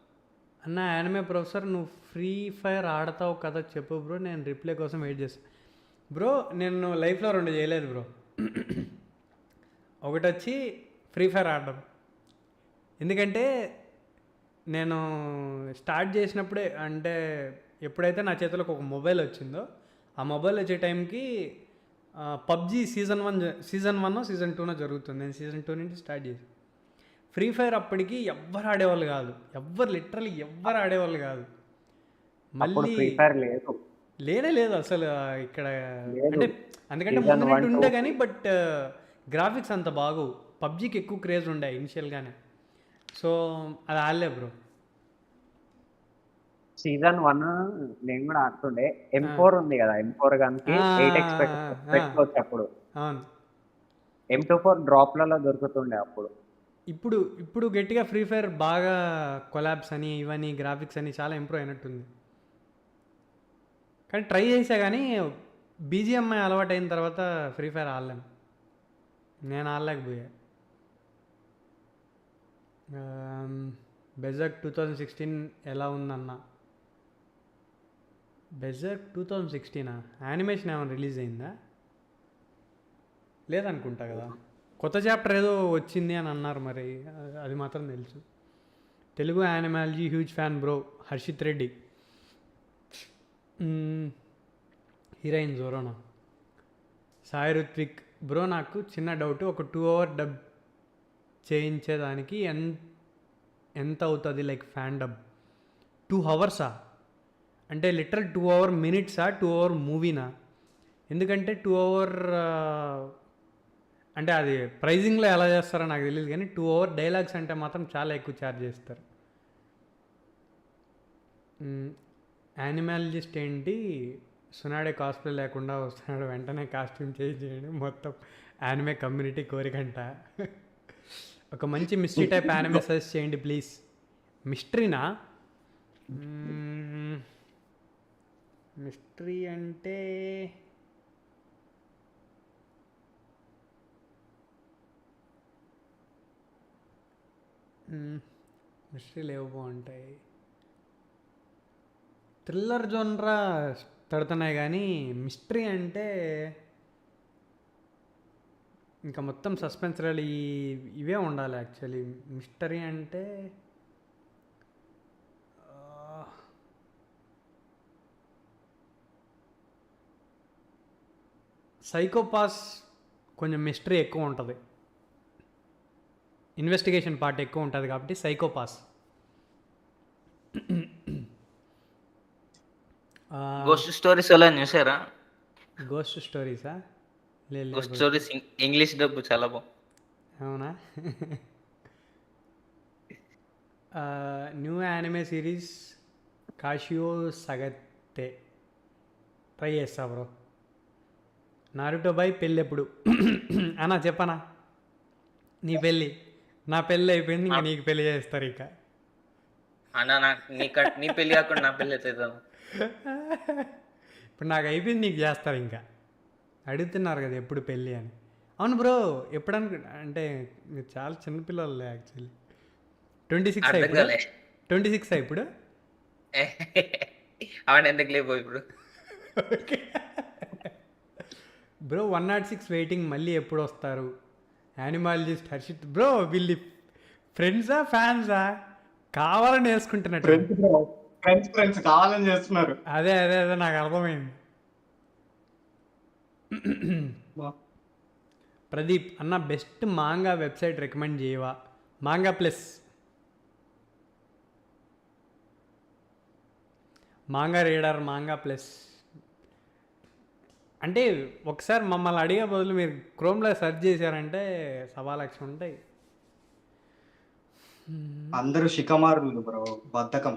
Speaker 1: అన్న యానిమే ప్రొఫెసర్ నువ్వు ఫ్రీ ఫైర్ ఆడతావు కదా చెప్పు బ్రో. నేను రిప్లై కోసం వెయిట్ చేస్తాను బ్రో. నేను లైఫ్లో 2 చేయలేదు బ్రో. ఒకటి వచ్చి ఫ్రీ ఫైర్ ఆడడం. ఎందుకంటే నేను స్టార్ట్ చేసినప్పుడే, అంటే ఎప్పుడైతే నా చేతిలోకి ఒక మొబైల్ వచ్చిందో, ఆ మొబైల్ వచ్చే టైంకి పబ్జీ సీజన్ 1 సీజన్ 2 జరుగుతుంది. నేను సీజన్ 2 నుంచి స్టార్ట్ చేశాను. ఫ్రీ ఫైర్ అప్పటికి ఎవ్వరు ఆడేవాళ్ళు కాదు. లిటరల్లీ ఎవ్వరు ఆడేవాళ్ళు కాదు. మళ్ళీ లేదు అసలు ఇక్కడ. అంటే అందుకంటే ముందు నుండి ఉండే కానీ, బట్ గ్రాఫిక్స్ అంత బాగోవు. పబ్జీకి ఎక్కువ క్రేజ్ ఉండే ఇనిషియల్గానే. సో అది ఆడలే బ్రో.
Speaker 8: సీజన్ 1 నేను కూడా ఆడుతుండే. M4 ఉంది కదా, M4 గన్కి 8x పెట్టుకోవచ్చు అప్పుడు.
Speaker 1: అవును.
Speaker 8: M24 డ్రాప్లలో దొరుకుతుండే అప్పుడు.
Speaker 1: ఇప్పుడు గట్టిగా ఫ్రీ ఫైర్ బాగా కొలాబ్స్ అని ఇవన్నీ గ్రాఫిక్స్ అని చాలా ఇంప్రూవ్ అయినట్టుంది. కానీ ట్రై చేసా కానీ బీజిఎంఐ అలవాటు అయిన తర్వాత ఫ్రీ ఫైర్ ఆడలేం. నేను ఆడలేకపోయా. బెజర్క్ 2016 ఎలా ఉందన్న? బెజర్క్ 2016 యానిమేషన్ ఏమైనా రిలీజ్ అయిందా? లేదనుకుంటా కదా. కొత్త చాప్టర్ ఏదో వచ్చింది అని అన్నారు, మరి అది మాత్రం తెలుసు. Telugu animology huge fan bro. Harshith Reddy. Heroine జోరోనా. సాయి రుత్విక్ బ్రో. నాకు చిన్న డౌట్. ఒక 2 hour డబ్ చేయించేదానికి ఎంత అవుతుంది? లైక్ ఫ్యాన్ డబ్ 2 hours అంటే లిటరల్ 2 hour మినిట్సా 2 hour మూవీనా? ఎందుకంటే 2 hour అంటే అది ప్రైజింగ్లో ఎలా చేస్తారో నాకు తెలియదు, కానీ 2 hour డైలాగ్స్ అంటే మాత్రం చాలా ఎక్కువ ఛార్జ్ చేస్తారు. యానిమాలజిస్ట్ ఏంటి? సునాడే కాస్ప్లే లేకుండా వస్తున్నాడు, వెంటనే కాస్ట్యూమ్ చేంజ్ చేయండి, మొత్తం యానిమే కమ్యూనిటీ కోరికంట. ఒక మంచి మిస్టరీ టైప్ యానిమే సజెస్ట్ చేయండి ప్లీజ్. మిస్టరీనా? మిస్టరీ అంటే మిస్టరీ లేవు బాగుంటాయి. థ్రిల్లర్ జోన్రా తడుతున్నాయి కానీ మిస్టరీ అంటే ఇంకా మొత్తం సస్పెన్సరల్ ఇవే ఉండాలి యాక్చువల్లీ. మిస్టరీ అంటే సైకోపాస్ కొంచెం మిస్టరీ ఎక్కువ ఉంటుంది, ఇన్వెస్టిగేషన్ పార్ట్ ఎక్కువ ఉంటుంది కాబట్టి సైకోపాస్.
Speaker 3: గోస్ట్ స్టోరీస్ అలా చూసారా?
Speaker 1: గోస్ట్ స్టోరీసా? లేదు
Speaker 3: గోస్ట్ స్టోరీస్ ఇంగ్లీష్ డబ్బు చాలా బాగుంది.
Speaker 1: అవునా? New anime series Casio సగతే try చేస్తా బ్రో. నారుటో బై పెళ్ళి ఎప్పుడు అన్నా చెప్పనా? నీ పెళ్ళి, నా పెళ్ళి అయిపోయింది, ఇంకా నీకు పెళ్ళి చేస్తారు ఇక.
Speaker 3: అన్నా నీ పెళ్ళి కాకుండా నా పెళ్ళి అవుతాం.
Speaker 1: ఇప్పుడు నాకు అయిపోయింది, నీకు చేస్తారు ఇంకా. అడుగుతున్నారు కదా ఎప్పుడు పెళ్ళి అని. అవును బ్రో, ఎప్పుడు అంటే మీరు చాలా చిన్నపిల్లలే యాక్చువల్లీ. 26
Speaker 3: అర్థం
Speaker 1: ఇప్పుడు,
Speaker 3: కాలే.
Speaker 1: 26 ఇప్పుడు.
Speaker 3: అవన్నీ ఎందుకు లేవు ఇప్పుడు.
Speaker 1: బ్రో 106 వెయిటింగ్, మళ్ళీ ఎప్పుడు వస్తారు? యానిమాలజిస్ట్ హర్షిత్ బ్రో, వీళ్ళు ఫ్రెండ్సా ఫ్యాన్సా? కావాలని వేసుకుంటున్నట్టు.
Speaker 4: ఫ్రెండ్స్ కావాలని చేస్తున్నారు.
Speaker 1: అదే అదే అదే నాకు అర్థమైంది. ప్రదీప్ అన్న బెస్ట్ మాంగా వెబ్సైట్ రికమెండ్ చేయవా? Manga plus, manga reader, manga plus. అంటే ఒకసారి మమ్మల్ని అడిగే బదులు మీరు క్రోమ్లో సెర్చ్ చేశారంటే 1,000,000 ఉంటాయి.
Speaker 4: అందరూ షికమారులు బ్రో, బద్ధకం.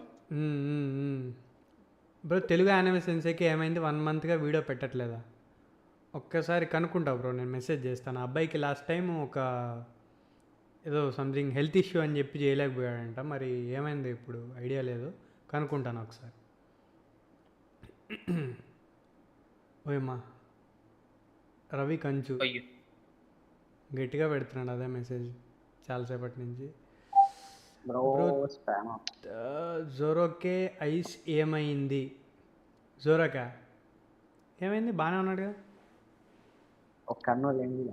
Speaker 1: బ్రో తెలుగు యానిమే సెన్సేకి ఏమైంది? 1 మంత్గా వీడియో పెట్టట్లేదా? ఒక్కసారి కనుక్కుంటా బ్రో, నేను మెసేజ్ చేస్తాను. ఆ అబ్బాయికి లాస్ట్ టైం ఒక ఏదో సంథింగ్ హెల్త్ ఇష్యూ అని చెప్పి చేయలేకపోయాడంట, మరి ఏమైంది ఇప్పుడు ఐడియా లేదు, కనుక్కుంటాను ఒకసారి. ఓయమ్మా రవి కంచు
Speaker 3: అయ్యో,
Speaker 1: గట్టిగా పెడుతున్నాడు అదే మెసేజ్ చాలాసేపటి నుంచి.
Speaker 8: Bro spam.
Speaker 1: జోరోకే ఐస్ ఏమైంది? జోరోకా ఏమైంది? బాగానే ఉన్నాడు కదా.
Speaker 8: ఒక కన్ను లేని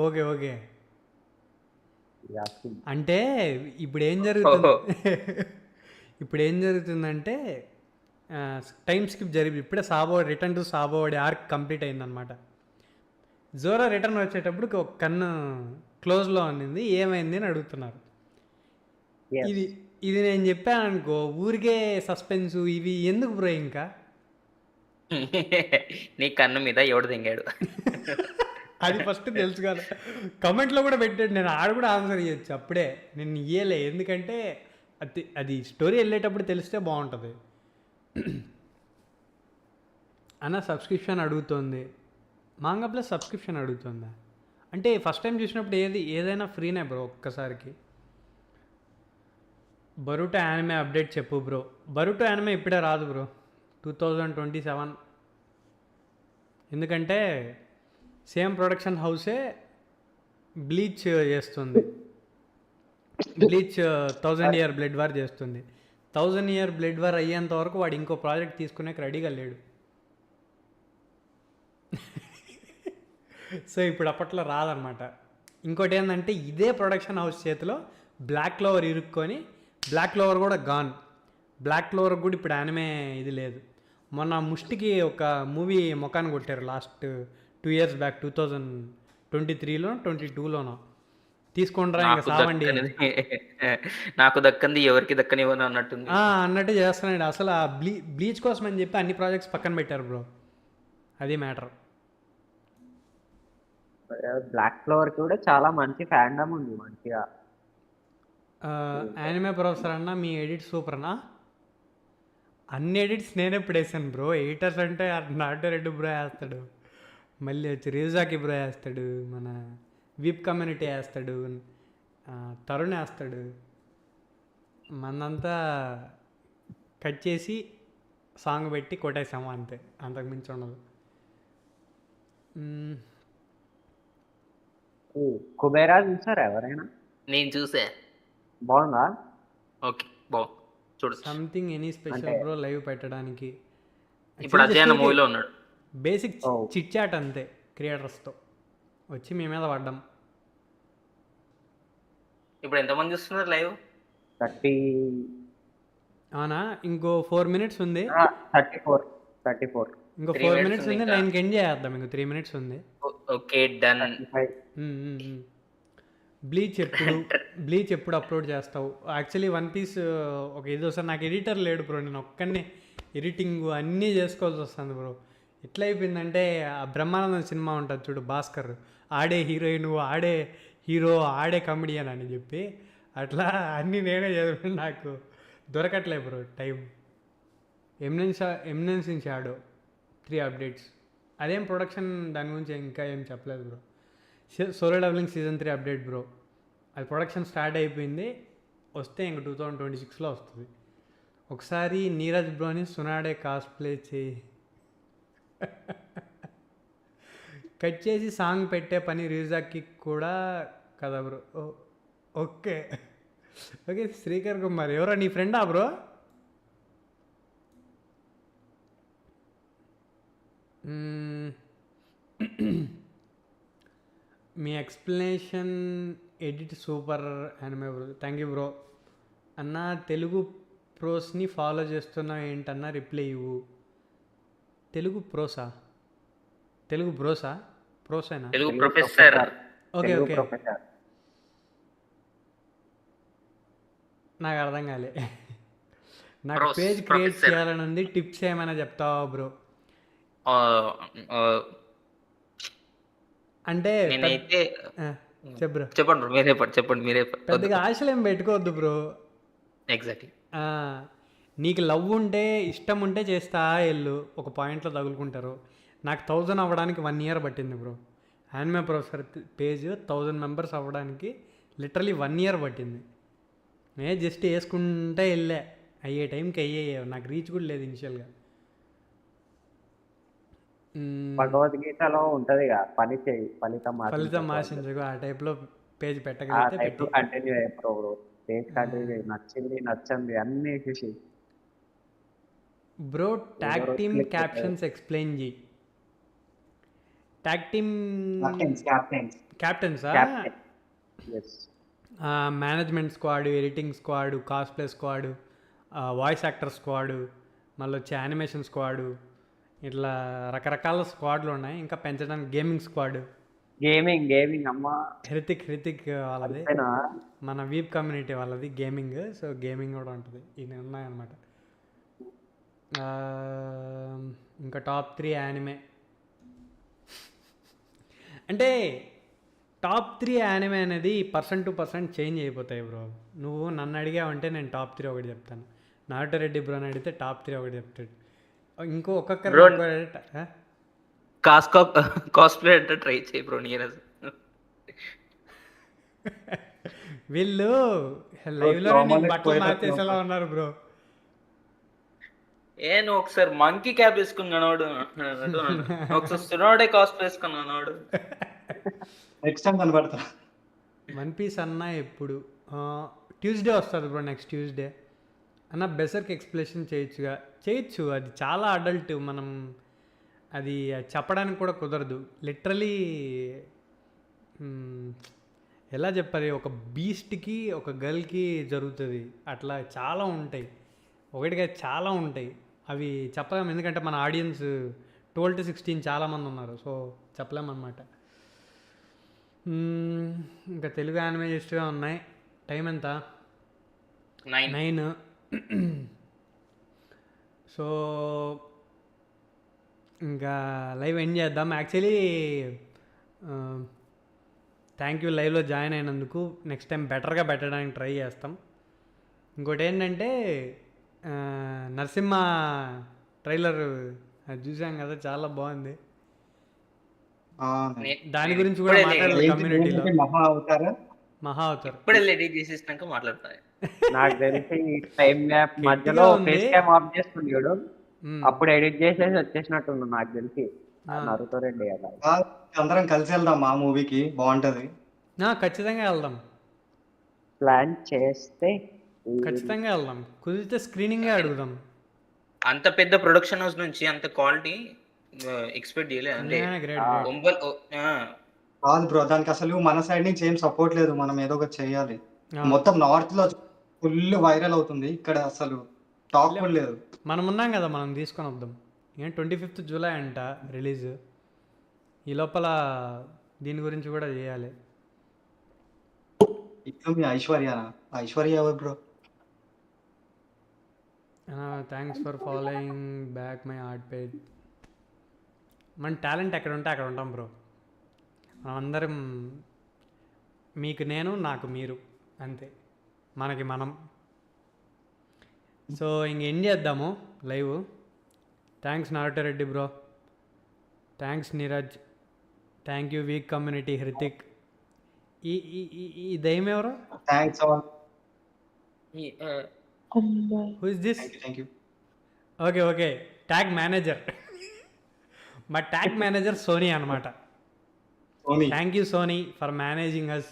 Speaker 1: ఓకే ఓకే. అంటే ఇప్పుడు ఏం జరుగుతుంది, ఇప్పుడు ఏం జరుగుతుందంటే టైం స్కిప్ జరిగి ఇప్పుడే రిటర్న్ టు సాబోడి ఆర్క్ కంప్లీట్ అయిందనమాట. జోరో రిటర్న్ వచ్చేటప్పుడు ఒక కన్ను క్లోజ్లో ఉన్నింది, ఏమైంది అని అడుగుతున్నారు. ఇది నేను చెప్పాను అనుకో, ఊరికే సస్పెన్స్ ఇవి ఎందుకు బ్రో ఇంకా?
Speaker 3: నీ కన్ను మీద ఎవడు దింగాడు?
Speaker 1: అది ఫస్ట్ తెలుసు కదా, కమెంట్లో కూడా పెట్టాడు, నేను ఆడ కూడా ఆన్సర్ ఇవ్వచ్చు అప్పుడే, నేను ఇయ్యలే. ఎందుకంటే అది స్టోరీ వెళ్ళేటప్పుడు తెలిస్తే బాగుంటుంది. అన్న సబ్స్క్రిప్షన్ అడుగుతుంది, మాంగా ప్లస్ సబ్స్క్రిప్షన్ అడుగుతుందా? అంటే ఫస్ట్ టైం చూసినప్పుడు ఏదైనా ఫ్రీనే బ్రో ఒక్కసారికి. బరుటో యానిమే అప్డేట్ చెప్పు బ్రో. బరుటో యానిమే ఇప్పుడే రాదు బ్రో, 2027. ఎందుకంటే సేమ్ ప్రొడక్షన్ హౌసే బ్లీచ్ చేస్తుంది. బ్లీచ్ 1000 Year బ్లడ్ వార్ చేస్తుంది. 1000 Year బ్లడ్ వార్ అయ్యేంత వరకు వాడు ఇంకో ప్రాజెక్ట్ తీసుకునే రెడీగా లేడు. సో ఇప్పుడు అప్పట్లో రాదనమాట. ఇంకోటి ఏంటంటే ఇదే ప్రొడక్షన్ హౌస్ చేతిలో బ్లాక్ క్లోవర్ ఇరుక్కొని, బ్లాక్ క్లోవర్ కూడా గాన్. బ్లాక్ క్లోవర్ కూడా ఇప్పుడు యానిమే ఇది లేదు. మొన్న ముష్టికి ఒక మూవీ మొఖాన్ని కొట్టారు లాస్ట్ 2 years బ్యాక్, 2023లో 22లోనో. తీసుకుంటారా ఇంకా సావండి
Speaker 3: నాకు దక్కంది ఎవరికి దక్కనివ్వను అన్నట్టుంది.
Speaker 1: అన్నట్టు చేస్తున్నాడు. అసలు ఆ బ్లీచ్ కోసం అని చెప్పి అన్ని ప్రాజెక్ట్స్ పక్కన పెట్టారు బ్రో, అది మ్యాటర్.
Speaker 8: బ్లాక్ ఫ్లవర్ కూడా చాలా మంచి ఫ్యాండమ్ ఉంది మంచిగా.
Speaker 1: యానిమే ప్రొఫెసర్ అన్న మీ ఎడిట్ సూపర్ అన్నా. అన్ని ఎడిట్స్ నేను ఎప్పుడు వేసాను బ్రో. ఎడిటర్స్ అంటే నాటారెడ్డి బ్రో వేస్తాడు, మళ్ళీ వచ్చి రేజాకి బ్రో వేస్తాడు, మన వీప్ కమ్యూనిటీ వేస్తాడు, తరుణ్ వేస్తాడు. మనంతా కట్ చేసి సాంగ్ పెట్టి కొట్టేసాము అంతే, అంతకు మించి ఉండదు.
Speaker 8: కుబేరా చూసారా ఎవరైనా?
Speaker 3: నేను చూసా.
Speaker 8: బాగుందా?
Speaker 3: ఓకే, బాగుంది, చూడు.
Speaker 1: సంథింగ్ ఎనీ స్పెషల్
Speaker 8: అంటే-
Speaker 1: బ్రో లైవ్ పెట్టడానికి.
Speaker 3: ఇప్పుడు అజయ్ అన్న మూవీలో ఉన్నాడు.
Speaker 1: Basic
Speaker 8: Oh.
Speaker 1: చిట్ చాట్ అంతే క్రియేటర్స్తో వచ్చి మీ మీద పడ్డాం.
Speaker 3: ఇప్పుడు ఎంతమంది చూస్తున్నారు లైవ్?
Speaker 8: 30
Speaker 1: అవునా? ఇంకో 4 minutes ఉంది.
Speaker 8: 34
Speaker 1: ఇంకో
Speaker 3: 3
Speaker 1: 4
Speaker 3: minutes
Speaker 1: minutes
Speaker 3: ఉంది
Speaker 1: ఉంది.
Speaker 3: ఇంకా.
Speaker 1: 9కి ఎండ్ చేద్దాం. ఇంకో 3 minutes ఉంది.
Speaker 3: Okay, done.
Speaker 8: 35.
Speaker 1: బ్లీచ్ ఎప్పుడు అప్లోడ్ చేస్తావు? యాక్చువల్లీ వన్ పీస్ ఒక ఇది వస్తుంది. నాకు ఎడిటర్ లేడు బ్రో, నేను ఒక్కనే ఎడిటింగ్ అన్నీ చేసుకోవాల్సి వస్తుంది బ్రో. ఎట్లా అయిపోయిందంటే ఆ బ్రహ్మానందం సినిమా ఉంటుంది చూడు, భాస్కర్, ఆడే హీరోయిన్, ఆడే హీరో, ఆడే కమెడియన్ అని చెప్పి, అట్లా అన్నీ నేనే చదివి నాకు దొరకట్లే bro time. Eminence in shadow 3 updates. అదేం ప్రొడక్షన్, దాని గురించి ఇంకా ఏం చెప్పలేదు bro. Solo leveling season 3 update bro. అది ప్రొడక్షన్ స్టార్ట్ అయిపోయింది, వస్తే ఇంక 2026లో వస్తుంది. ఒకసారి నీరజ్ బ్రోని సునాడే కాస్ప్లే చేయి, కట్ చేసి సాంగ్ పెట్టే పని రిజాకి కూడా కదా bro. Okay okay. Srikar Kumar ఎవరో నీ ఫ్రెండా బ్రో? మీ explanation edit super anime bro. Thank you bro. అన్న తెలుగు ప్రోస్ని ఫాలో చేస్తున్నావు ఏంటన్నా రిప్లై ఇవ్వు. తెలుగు ప్రోసా? తెలుగు బ్రోసా? ప్రోసేనా?
Speaker 3: Telugu professor.
Speaker 1: Okay
Speaker 8: Telugu
Speaker 1: okay,
Speaker 8: professor.
Speaker 1: నాకు అర్థం కాలే. నాకు
Speaker 3: Pros,
Speaker 1: పేజ్ క్రియేట్
Speaker 3: professor.
Speaker 1: చేయాలని ఉంది, టిప్స్ ఏమైనా చెప్తావా బ్రో? అంటే
Speaker 3: నేనైతే
Speaker 1: చెప్పు బ్రో.
Speaker 3: చెప్పండి బ్రో, మీరే
Speaker 1: పెద్దగా ఆశలు ఏం పెట్టుకోవద్దు బ్రో.
Speaker 3: ఎగ్జాక్ట్లీ.
Speaker 1: నీకు లవ్ ఉంటే, ఇష్టం ఉంటే చేస్తా వెళ్ళు, ఒక పాయింట్లో తగులుకుంటారు. నాకు 1000 అవ్వడానికి 1 year పట్టింది bro. Anime professor page 1000 members అవ్వడానికి లిటరలీ 1 year పట్టింది. నేను జస్ట్ వేసుకుంటే వెళ్ళా, అయ్యే టైంకి అయ్యే, నాకు రీచ్ కూడా లేదు ఇనిషియల్గా.
Speaker 8: భగవద్గీతలో ఉంటది కదా, పని చేయి ఫలితం
Speaker 1: ఫలితం ఆశించకు, ఆ టైప్లో పేజ్
Speaker 8: ఆ
Speaker 1: పెట్టగలిగితే
Speaker 8: టైప్
Speaker 1: పెట్టి.
Speaker 8: కంటిన్యూ అయిపో బ్రో. పేజ్ కంటిన్యూ చేయి. నచ్చింది నచ్చంది అన్ని చూసి.
Speaker 1: బ్రో ట్యాగ్
Speaker 8: ఎవరో
Speaker 1: టీమ్
Speaker 8: click
Speaker 1: క్యాప్షన్స్ ఎక్స్ప్లెయిన్ చేయి. ట్యాగ్ టీమ్ క్యాప్టెన్సా? Management squad, editing squad, cosplay squad, voice actor squad, మళ్ళీ వచ్చి యానిమేషన్ స్క్వాడ్, ఇట్లా రకరకాల స్క్వాడ్లు ఉన్నాయి. ఇంకా పెంచడానికి గేమింగ్ స్క్వాడ్,
Speaker 8: గేమింగ్ అమ్మా.
Speaker 1: హృతిక్ వాళ్ళది,
Speaker 8: అంతేనా?
Speaker 1: మన వీప్ కమ్యూనిటీ వాళ్ళది గేమింగ్. సో గేమింగ్ కూడా ఉంటుంది. ఇవి ఉన్నాయన్నమాట. ఇంకా టాప్ 3 యానిమే. అంటే టాప్ 3 యానిమే అనేది పర్సన్ టు పర్సన్ చేంజ్ అయిపోతాయి బ్రో. నువ్వు నన్ను అడిగావంటే నేను టాప్ 3 ఒకటి చెప్తాను. నాటారెడ్డి బ్రోని అడిగితే టాప్ 3 ఒకటి చెప్తాడు. ఇంకో ఒక్కొక్కరు
Speaker 3: కాస్ప్లే అంటే ట్రై చేయి బ్రో. నీరజ్
Speaker 1: వీళ్ళు లైవ్లో బట్టలు మార్చేసేలా ఉన్నారు బ్రో.
Speaker 3: నువ్వు ఒకసారి మంకీ క్యాప్ వేసుకున్నాడు, ఒకసారి సునాడే కాస్ప్లే వేసుకున్నాడు.
Speaker 4: నెక్స్ట్ టైం కనబడతా.
Speaker 1: వన్ పీస్ అన్న ఎప్పుడు? ట్యూస్డే వస్తుంది బ్రో, నెక్స్ట్ ట్యూస్డే. అన్న బెసర్కి ఎక్స్ప్లెనేషన్ చేయొచ్చు. అది చాలా అడల్ట్, మనం అది చెప్పడానికి కూడా కుదరదు. లిటరలీ ఎలా చెప్పాలి, ఒక బీస్ట్కి ఒక గర్ల్కి జరుగుతుంది, అట్లా చాలా ఉంటాయి. ఒకటిగా చాలా ఉంటాయి. అవి చెప్పలేము, ఎందుకంటే మన ఆడియన్స్ 12 to 16 చాలామంది ఉన్నారు. సో చెప్పలేమన్నమాట. ఇంకా తెలుగు యానిమేస్ట్గా ఉన్నాయి. టైం ఎంత? 9. సో ఇంకా లైవ్ ఎండ్ చేద్దాం. యాక్చువల్లీ థ్యాంక్ యూ లైవ్లో జాయిన్ అయినందుకు. నెక్స్ట్ టైం బెటర్గా పెట్టడానికి ట్రై చేస్తాం. ఇంకోటి ఏంటంటే నరసింహ ట్రైలర్ అది చూసాం కదా, చాలా బాగుంది.
Speaker 4: ఆ,
Speaker 1: దాని గురించి కూడా మాట్లాడాలి
Speaker 4: ఏంటి
Speaker 1: కమ్యూనిటీలో.
Speaker 4: ఏంటి మహా అవుతారా?
Speaker 1: మహా అవుతారు.
Speaker 3: ఇప్పుడే ఎడిట్ చేసేసినాక మాట్లాడతాయి.
Speaker 8: నాకు తెలిసి టైం గ్యాప్ మధ్యలో
Speaker 1: ఉంది.
Speaker 8: ఫేస్ క్యామ్ ఆఫ్ చేసుకున్నాడు,
Speaker 1: మ్మ్.
Speaker 8: అప్పుడు ఎడిట్ చేసేసి వచ్చేసినట్టుంది నాకు తెలిసి.
Speaker 1: ఆ.
Speaker 8: నరుతో రెడ్డి అలా
Speaker 4: ఆ, అందరం కలిసి వెళ్దాం ఆ మూవీకి, బాగుంటది.
Speaker 1: ఖచ్చితంగా వెళ్దాం,
Speaker 8: ప్లాన్ చేస్తే
Speaker 1: ఖచ్చితంగా వెళ్దాం. కుదిరితే స్క్రీనింగే అడుగుదాం.
Speaker 3: అంత పెద్ద ప్రొడక్షన్ హౌస్ నుంచి అంత క్వాలిటీ ఎక్స్పెక్ట్ చేయలేదు. అంటే
Speaker 1: గ్రేట్ గ్రేట్.
Speaker 3: ఒంబల్
Speaker 4: కాదు బ్రో, దానికి అసలు మన సైడ్ నుంచి ఏం సపోర్ట్ లేదు, మనం ఏదో ఒకటి చేయాలి. మొత్తం నార్త్ లో ఫుల్ వైరల్ అవుతుంది, ఇక్కడ అసలు టాక్ కూడా లేదు.
Speaker 1: మనం ఉన్నాం కదా, మనం తీసుకొని వద్దాం. 25th జూలై అంట రిలీజ్. ఈ లోపల దీని గురించి కూడా చేయాలి.
Speaker 4: ఇప్పుడు మీ ఐశ్వర్యనా? ఐశ్వర్య ఎవరు bro?
Speaker 1: Thanks for following back my art page. మన టాలెంట్ ఎక్కడ ఉంటే అక్కడ ఉంటాం బ్రో. మనం అందరం, మీకు నేను, నాకు మీరు, అంతే, మనకి మనం. సో ఇంక ఎండ్ చేద్దాము లైవ్. థ్యాంక్స్ నారటరెడ్డి bro, thanks Neeraj, thank you week community Hrithik. ఈ ఈ ఈ- ఈ దయ్యం ఎవరు?
Speaker 4: Thanks all,
Speaker 1: who is this?
Speaker 4: Thank you.
Speaker 1: Okay okay, tag manager. మా ట్యాగ్ మేనేజర్ సోనీ అనమాట.
Speaker 4: Soni,
Speaker 1: thank you Soni for managing us.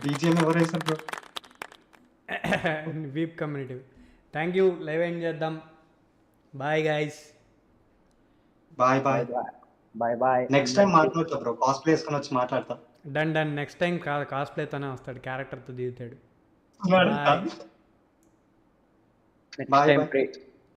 Speaker 4: BGM ఎవరు వేసారు bro?
Speaker 1: Weep community. Thank you. Live end చేద్దాం. Bye guys.
Speaker 4: Bye bye.
Speaker 8: Bye bye.
Speaker 4: Next time మాట్లాడతా bro, cosplay వేసుకొని వచ్చి మాట్లాడతా.
Speaker 1: Done done. Next time కాస్ప్లేతోనే వస్తాడు, క్యారెక్టర్తో దిగుతాడు.
Speaker 4: Bye.
Speaker 8: Next
Speaker 4: Bye,
Speaker 8: time
Speaker 4: bye.